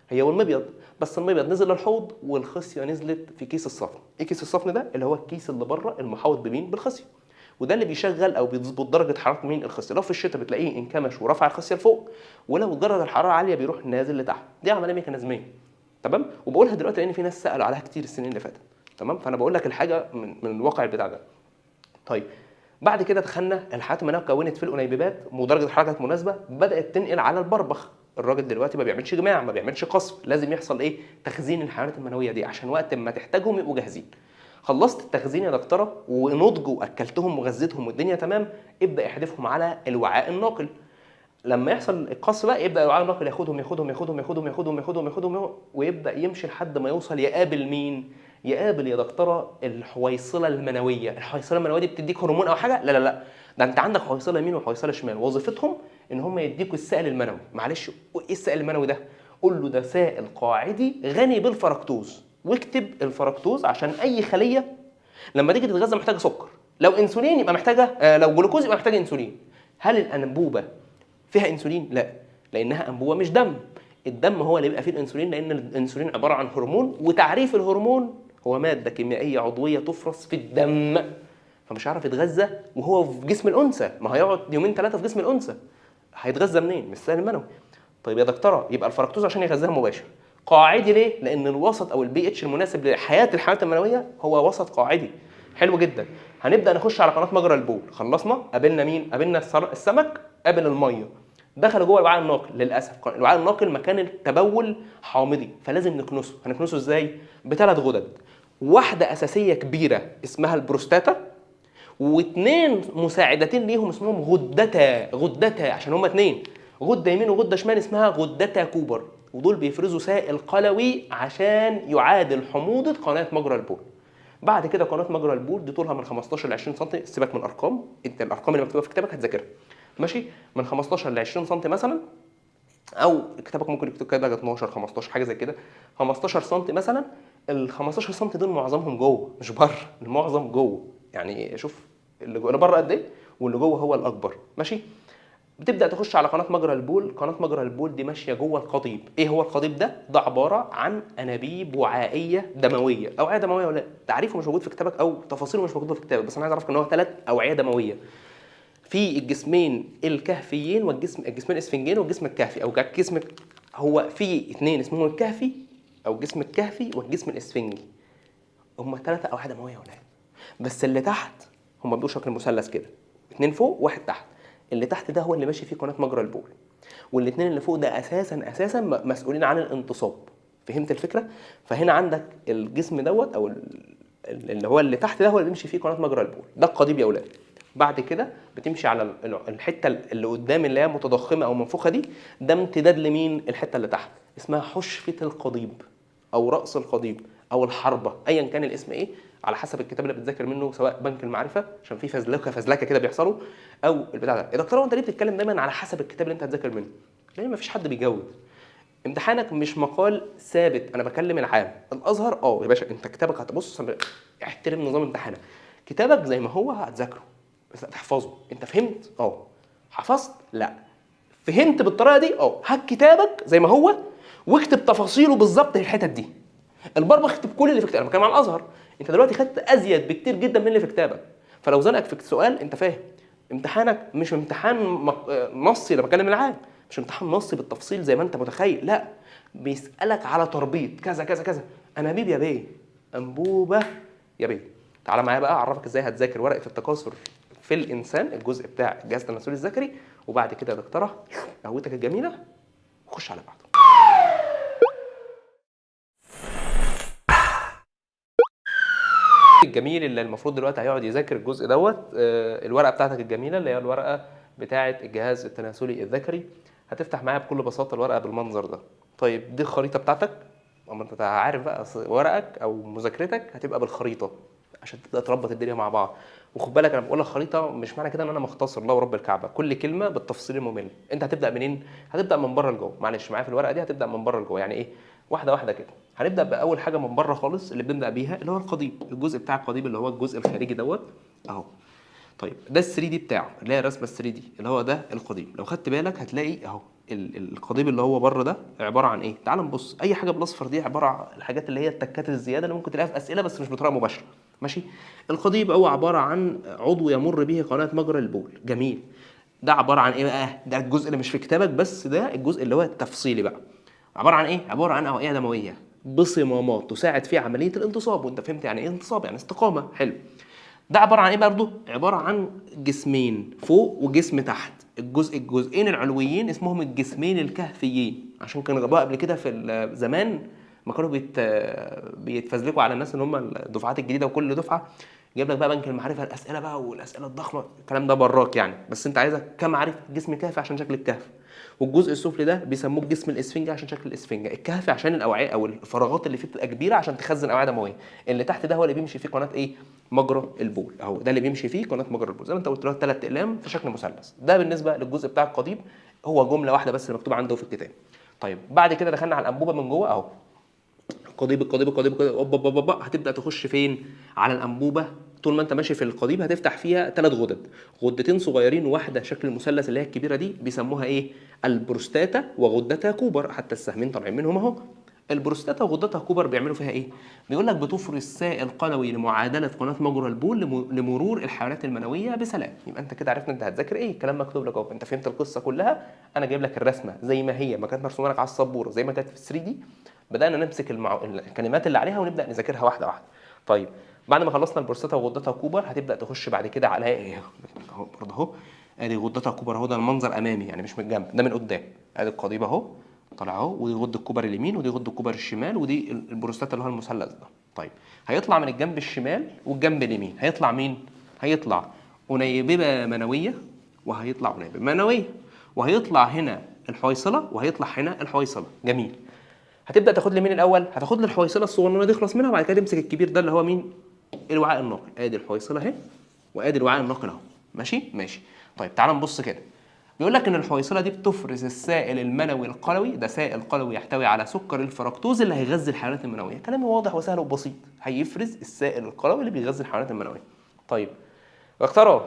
هي والمبيض. بس المبيض نزل للحوض والخصيه نزلت في كيس الصفن. ايه كيس الصفن ده؟ اللي هو الكيس اللي بره المحاوط بمين؟ بالخصيه. وده اللي بيشغل او بيظبط درجه حراره مين؟ الخصيه. لو في الشتاء بتلاقيه انكمش ورفع الخصيه لفوق، ولو درجه الحراره عاليه بيروح نازل لتحت. دي عمليه ميكانيزميه، تمام؟ وبقولها دلوقتي لان في ناس سالوا عليها كتير السنين اللي فاتت، تمام؟ فانا بقول لك الحاجه من الواقع بتاع ده. طيب بعد كده دخلنا الحيوانات المنويه اتكونت في الانيبيبات ودرجه الحراره كانت مناسبه، بدات تنقل على البربخ. الراجل دلوقتي ما بيعملش جماع، ما بيعملش قصف، لازم يحصل ايه؟ تخزين الحيوانات المنويه دي عشان وقت ما تحتاجهم يبقوا جاهزين. خلصت التخزين يا دكتوره ونضجوا واكلتهم وغذيتهم والدنيا تمام، ابدا احذفهم على الوعاء الناقل. لما يحصل القص بقى يبدا الوعاء الناقل ياخدهم ياخدهم ياخدهم ياخدهم ياخدهم ياخدهم ياخدهم ويبدا يمشي لحد ما يوصل يقابل مين؟ يقابل يا دكتوره الحويصله المنويه. الحويصله المنويه دي بتديك هرمون او حاجه؟ لا لا لا، ده انت عندك حويصله يمين وحويصله شمال، وظيفتهم ان هم يديكوا السائل المنوي. معلش ايه السائل المنوي ده؟ قول له ده سائل قاعدي غني بالفركتوز، واكتب الفركتوز عشان اي خليه لما تيجي تتغذى محتاجه سكر. لو انسولين يبقى محتاجه لو جلوكوز يبقى محتاجه انسولين. هل الانبوبه فيها انسولين؟ لا، لانها انبوبه مش دم. الدم هو اللي بيبقى فيه الانسولين، لان الانسولين عباره عن هرمون، وتعريف الهرمون هو ماده كيميائيه عضويه تفرز في الدم. فمش هيعرف يتغذى وهو في جسم الانثى، ما هيقعد يومين ثلاثه في جسم الانثى، هيتغذى منين؟ من السائل المنوي. طيب يا دكتوره يبقى الفركتوز عشان يغذيها مباشر قاعدي ليه؟ لان الوسط او البي اتش المناسب لحياه الحيوانات المنويه هو وسط قاعدي. حلو جدا. هنبدا نخش على قناه مجرى البول. خلصنا، قابلنا مين؟ قابلنا السمك، قابل الميه، دخلوا جوه الوعاء الناقل. للاسف الوعاء الناقل مكان التبول حامضي، فلازم نكنسه. هنكنسه ازاي؟ بثلاث غدد، واحده اساسيه كبيره اسمها البروستاتا، واثنين مساعدتين ليهم اسمهم غدتا عشان هما اثنين، غده يمين وغده شمال اسمها غدتا كوبر، ودول بيفرزوا سائل قلوي عشان يعادل حموضه قناه مجرى البول. بعد كده قناه مجرى البول دي طولها من 15 ل 20 سم، سيبك من الارقام، انت الارقام اللي مكتوبه في كتابك هتذاكرها ماشي، من 15 ل 20 سم مثلا، او كتابك ممكن يكتب كده 12 15 حاجه زي كده، 15 سم مثلا. ال 15 سم دول معظمهم جوه مش بره، المعظم جوه. يعني شوف اللي بره قد ايه واللي جوه هو الاكبر ماشي. بتبدا تخش على قناه مجرى البول. قناه مجرى البول دي ماشيه جوه القضيب. ايه هو القضيب ده؟ ده عباره عن انابيب وعائيه دمويه. اوعيه دمويه ولا تعريفه مش موجود في كتابك او تفاصيله مش موجوده في كتابك، بس انا عايز اعرفك ان هو 3 اوعيه دمويه في الجسمين الكهفيين الجسمين الاسفنجين والجسم الكهفي، او الجسم هو في 2 اسمهم الكهفي او الجسم الكهفي والجسم الاسفنجي. هم 3 اوعيه دمويه ولا بس اللي تحت هم بيبقوا شكل مثلث كده، 2 فوق واحد تحت. اللي تحت ده هو اللي ماشي فيه قناه مجرى البول، والاثنين اللي فوق ده اساسا مسؤولين عن الانتصاب. فهمت الفكره؟ فهنا عندك الجسم دوت او اللي هو اللي تحت ده هو اللي بيمشي فيه قناه مجرى البول، ده القضيب يا اولاد. بعد كده بتمشي على الحته اللي قدام اللي هي متضخمه او منفوخه دي، ده امتداد لمين؟ الحته اللي تحت اسمها حشفه القضيب او راس القضيب او الحربه، ايا كان الاسم ايه على حسب الكتاب اللي بتذاكر منه، سواء بنك المعرفه عشان في فزلكه كده بيحصلوا، او البتاع ده. يا دكتور انت ليه بتتكلم دايما على حسب الكتاب اللي انت هتذاكر منه؟ لان مفيش حد بيجود. امتحانك مش مقال ثابت، انا بكلم العام. الازهر يا باشا انت كتابك هتبص احترم نظام امتحانك، كتابك زي ما هو هتذاكره بس تحفظه. انت فهمت؟ حفظت؟ لا. فهمت بالطريقه دي؟ هات كتابك زي ما هو واكتب تفاصيله بالظبط الحتت دي. البربخ اكتب كل اللي في كتابك. انا بتكلم على الازهر، انت دلوقتي خدت ازيد بكتير جدا من اللي في كتابك، فلو زنقك في السؤال انت فاهم. امتحانك مش امتحان نصي، انا بكلم العام، مش امتحان نصي بالتفصيل زي ما انت متخيل، لا، بيسالك على تربيط كذا كذا كذا. انابيب يا بيه، انبوبه يا بيه. تعالى معايا بقى اعرفك ازاي هتذاكر ورقه التكاثر في الانسان، الجزء بتاع الجهاز التناسلي الذكري، وبعد كده يا دكتوره قهوتك الجميله وخش على بعضه. الجميل اللي المفروض دلوقتي هيقعد يذاكر الجزء دوت، الورقه بتاعتك الجميله اللي هي الورقه بتاعه الجهاز التناسلي الذكري. هتفتح معايا بكل بساطه الورقه بالمنظر ده. طيب دي الخريطه بتاعتك، اما انت عارف بقى ورقك او مذاكرتك هتبقى بالخريطه عشان تبدا تربط الدنيا مع بعض. وخد بالك انا بقول لك خريطه مش معنى كده ان انا مختصر، لا ورب الكعبه، كل كلمه بالتفصيل الممل. انت هتبدا منين؟ هتبدا من بره لجوه. معلش معايا في الورقه دي هتبدا من بره لجوه. يعني ايه؟ واحده واحده كده. هنبدا باول حاجه من بره خالص اللي بنبدا بيها اللي هو القضيب، الجزء بتاع القضيب اللي هو الجزء الخارجي دوت اهو. طيب ده ال 3 دي بتاعه اللي هي الرسمه ال 3 دي اللي هو ده القضيب. لو خدت بالك هتلاقي اهو القضيب اللي هو بره ده عباره عن ايه؟ تعال نبص. اي حاجه بالاصفر دي عباره عن الحاجات اللي هي التكات الزياده اللي ممكن تلاقيها في اسئله بس مش بطريقه مباشره. ماشي. القضيب هو عباره عن عضو يمر به قناه مجرى البول. جميل. ده عباره عن ايه بقى؟ ده الجزء اللي مش في كتابك بس ده الجزء اللي هو التفصيلي بقى. عباره عن ايه؟ عباره عن اوعيه دمويه بصمامات تساعد في عمليه الانتصاب. وانت فهمت يعني ايه انتصاب؟ يعني استقامه. حلو. ده عباره عن ايه برضه؟ عباره عن جسمين فوق وجسم تحت. الجزئين العلويين اسمهم الجسمين الكهفيين، عشان كانوا جابوها قبل كده في زمان ما كانوا بيتفزلكوا على الناس اللي هم الدفعات الجديده، وكل دفعه جايب لك بقى بنك المعرفه الاسئله بقى والاسئله الضخمه. الكلام ده براك يعني، بس انت عايزك كم عارف جسم كهفي عشان شكل الكهف، والجزء السفلي ده بيسموه الجسم الاسفنجي عشان شكل الاسفنجه، الكهفي عشان الاوعيه او الفراغات اللي فيه بتبقى كبيره عشان تخزن اوعيه دمويه. اللي تحت ده هو اللي بيمشي فيه قناه ايه؟ مجرى البول. اهو ده اللي بيمشي فيه قناه مجرى البول زي ما انت قلت له 3 اقلام في شكل مثلث. ده بالنسبه للجزء بتاع القضيب، هو جمله واحده بس اللي مكتوبه عنده في الكتاب. طيب بعد كده دخلنا على الانبوبه من جوه اهو. القضيب هتبدا تخش فين؟ على الانبوبه. طول ما انت ماشي في القضيب هتفتح فيها 3 غدد، غدتين صغيرين وواحده شكل المثلث اللي هي الكبيره دي بيسموها ايه؟ البروستاتا وغدتها كوبر، حتى السهمين طالعين منهم اهو. البروستاتا وغدتها كوبر بيعملوا فيها ايه؟ بيقول لك بتفرز سائل قلوي لمعادله قناه مجرى البول لمرور الحيوانات المنويه بسلام. يبقى انت كده عرفنا انت هتذاكر ايه. الكلام مكتوب لك اهو، انت فهمت القصه كلها. انا جايب لك الرسمه زي ما هي، ما كانت مرسومه لك على السبوره زي ما كانت في 3 دي. بدانا نمسك الكلمات اللي عليها ونبدا نذاكرها واحده واحده. طيب بعد ما خلصنا البروستاتا وغدتها كوبر هتبدا تخش بعد كده على ايه؟ اهو برضه اهو. ادي غدتها كوبر اهو، ده المنظر امامي يعني مش من الجنب، ده من قدام. ادي القضيب اهو طالع اهو، ودي غده الكوبر اليمين ودي غده الكوبر الشمال ودي البروستاتا اللي هو المثلث ده. طيب هيطلع من الجنب الشمال والجنب اليمين هيطلع مين؟ هيطلع انيببه منويه، وهيطلع انيببه منويه، وهيطلع هنا الحويصله، وهيطلع هنا الحويصله. جميل. هتبدا تاخد لي مين الاول؟ هتاخد لي الحويصله الصغننه دي اخلص منها، وبعد كده تمسك الكبير ده اللي هو مين؟ الوعاء الناقل. ادي الحويصله اهي، وادي الوعاء الناقل اهو. ماشي ماشي. طيب تعال نبص كده. بيقول لك ان الحويصله دي بتفرز السائل المنوي القلوي. ده سائل قلوي يحتوي على سكر الفركتوز اللي هيغذي الحيوانات المنويه. كلام واضح وسهل وبسيط. هيفرز السائل القلوي اللي بيغذي الحيوانات المنويه. طيب اختاروا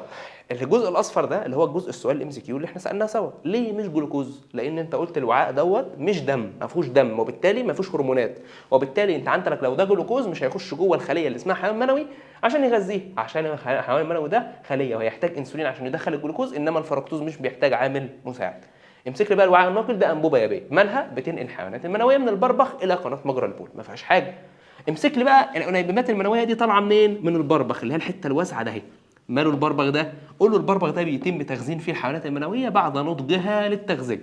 الجزء الاصفر ده اللي هو الجزء السؤال الام سي كيو اللي احنا سالناه سوا. ليه مش جلوكوز؟ لان انت قلت الوعاء دوت مش دم، ما فيهوش دم، وبالتالي ما فيهوش هرمونات، وبالتالي انت عندك لو ده جلوكوز مش هيخش جوه الخليه اللي اسمها حيوان منوي عشان يغذيه، عشان الحيوان المنوي ده خليه وهيحتاج انسولين عشان يدخل الجلوكوز، انما الفركتوز مش بيحتاج عامل مساعد. امسك لي بقى الوعاء الناقل ده انبوبه يا بيه، مالها؟ بتنقل الحيوانات المنويه من البربخ الى قناه مجرى البول، ما فيهاش حاجه. امسك لي بقى الانيبيبات المنويه دي طالعه منين؟ من البربخ اللي هي الحته الواسعه ده اهي. ماله البربغ ده؟ قول له البربغ ده بيتم تخزين فيه الحيوانات المنويه بعد نضجها للتغذيه.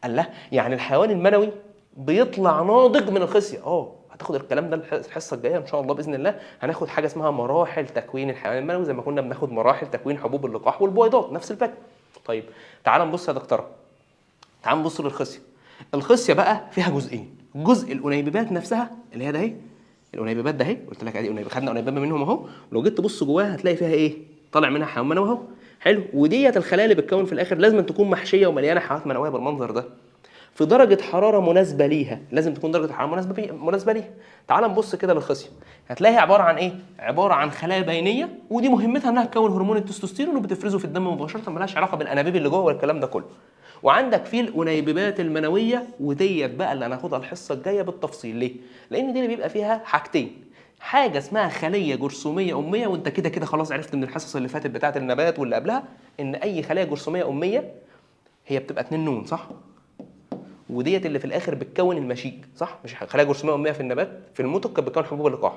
قال له يعني الحيوان المنوي بيطلع ناضج من الخصيه. هتاخد الكلام ده الحصه الجايه ان شاء الله باذن الله. هناخد حاجه اسمها مراحل تكوين الحيوان المنوي زي ما كنا بناخد مراحل تكوين حبوب اللقاح والبويضات، نفس الفكره. طيب تعال نبص يا دكتوره، تعال نبص للخصيه. الخصيه بقى فيها جزئين، جزء الانيبيبات نفسها اللي هي ده اهي، الانيبيبات ده اهي قلت لك ادي انيبيبات، خدنا انيبيبات منهم اهو، ولو جيت تبص جواها هتلاقي فيها ايه؟ طالع منها حيوان منوي اهو. حلو. وديت الخلايا اللي بتكون في الاخر لازم تكون محشيه ومليانه حيوانات منويه بالمنظر ده في درجه حراره مناسبه ليها، لازم تكون درجه حراره مناسبه ليها. تعال نبص كده للخصيه، هتلاقيها عباره عن ايه؟ عباره عن خلايا بينيه، ودي مهمتها انها تكون هرمون التستوستيرون وبتفرزه في الدم مباشره، مالهاش علاقه بالانابيب اللي جوه والكلام ده كله. وعندك في الانيبيبات المنويه، وديت بقى اللي هناخدها الحصه الجايه بالتفصيل. ليه؟ لان دي اللي بيبقى فيها حاجتين، حاجه اسمها خليه جرثوميه اميه، وانت كده كده خلاص عرفت من الحصص اللي فاتت بتاعه النبات واللي قبلها ان اي خليه جرثوميه اميه هي بتبقى 2 نون، صح؟ وديت اللي في الاخر بتكون المشيج، صح؟ مش خلايا جرثوميه اميه في النبات، في الموتك كانت بتكون حبوب اللقاح،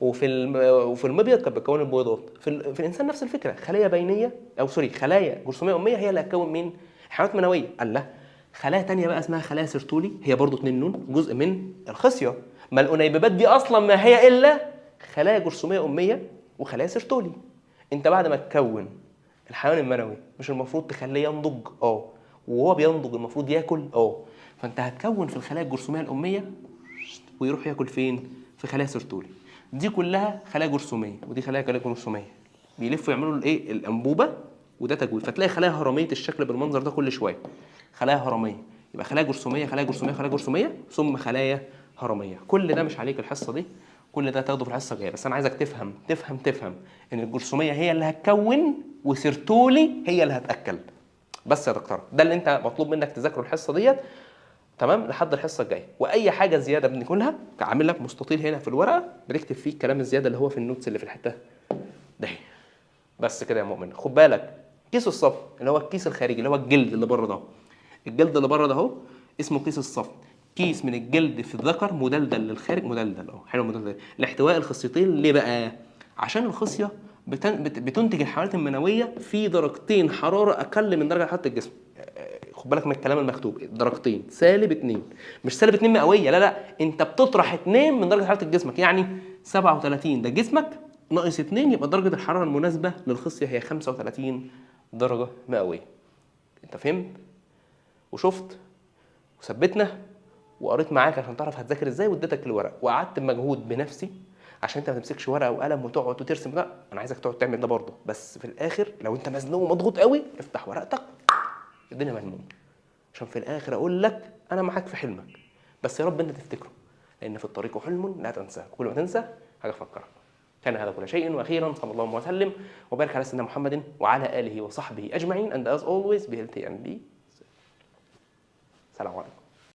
وفي المبيض كانت بتكون البويضات، في الانسان نفس الفكره، خلايا بينيه او سوري خلايا جرثوميه اميه هي اللي هتكون مين؟ حيوانات منويه. قال لا، خلايا ثانيه بقى اسمها خلايا سيرتولي، هي برضو 2 نون، جزء من الخصيه. ما الانيبيبات دي اصلا ما هي الا خلايا جرثوميه اميه وخلايا سيرتولي. انت بعد ما تكون الحيوان المنوي مش المفروض تخليه ينضج؟ وهو بينضج المفروض ياكل؟ فانت هتكون في الخلايا الجرثوميه الاميه ويروح ياكل فين؟ في خلايا سيرتولي. دي كلها خلايا جرثوميه ودي خلايا جرثوميه، بيلفوا يعملوا الايه؟ الانبوبه، وده تجويف. فتلاقي خلايا هرميه الشكل بالمنظر ده كل شويه، خلايا هرميه، يبقى خلايا جرثوميه خلايا جرثوميه خلايا جرثوميه ثم خلايا هرميه. كل ده مش عليك الحصه دي، كل ده تاخده في الحصه الجايه، بس انا عايزك تفهم ان الجرثوميه هي اللي هتكون وسيرتولي هي اللي هتاكل. بس يا دكتور ده اللي انت مطلوب منك تذاكره الحصه ديت، تمام، لحد الحصه الجايه. واي حاجه زياده بنقولها عامل لك مستطيل هنا في الورقه بتكتب فيه الكلام الزياده اللي هو في النوتس اللي في الحته ده. بس كده يا مؤمن. خد بالك كيس الصف اللي هو الكيس الخارجي اللي هو الجلد اللي بره ده، الجلد اللي بره ده اهو اسمه كيس الصف، كيس من الجلد في الذكر مدلدل للخارج، مدلدل اهو، حلو مدلدل لاحتواء الخصيتين. ليه بقى؟ عشان الخصيه بتنتج الحملات المنويه في درجتين حراره اقل من درجه حراره الجسم. خد بالك من الكلام المكتوب، درجتين -2، مش -2 مئويه، لا انت بتطرح 2 من درجه حراره جسمك، يعني 37 ده جسمك ناقص 2 يبقى درجه الحراره المناسبه للخصيه هي 35 درجه مئويه. انت فهمت وشفت وثبتنا وقريت معاك عشان تعرف هتذاكر ازاي، واديتك الورق وقعدت بمجهود بنفسي عشان انت ما تمسكش ورقه وقلم وتقعد وترسم. لا انا عايزك تقعد تعمل ده برضه، بس في الاخر لو انت مزنوق ومضغوط قوي افتح ورقتك الدنيا ملمومه، عشان في الاخر اقول لك انا معاك في حلمك، بس يا رب انت تفتكره، لان في الطريق حلم لا تنساه، كل ما تنسى حاجه فكرك. كان هذا كل شيء، واخيرا صلى الله وسلم وبارك على سيدنا محمد وعلى اله وصحبه اجمعين. and as always be healthy and be safe. السلام عليكم.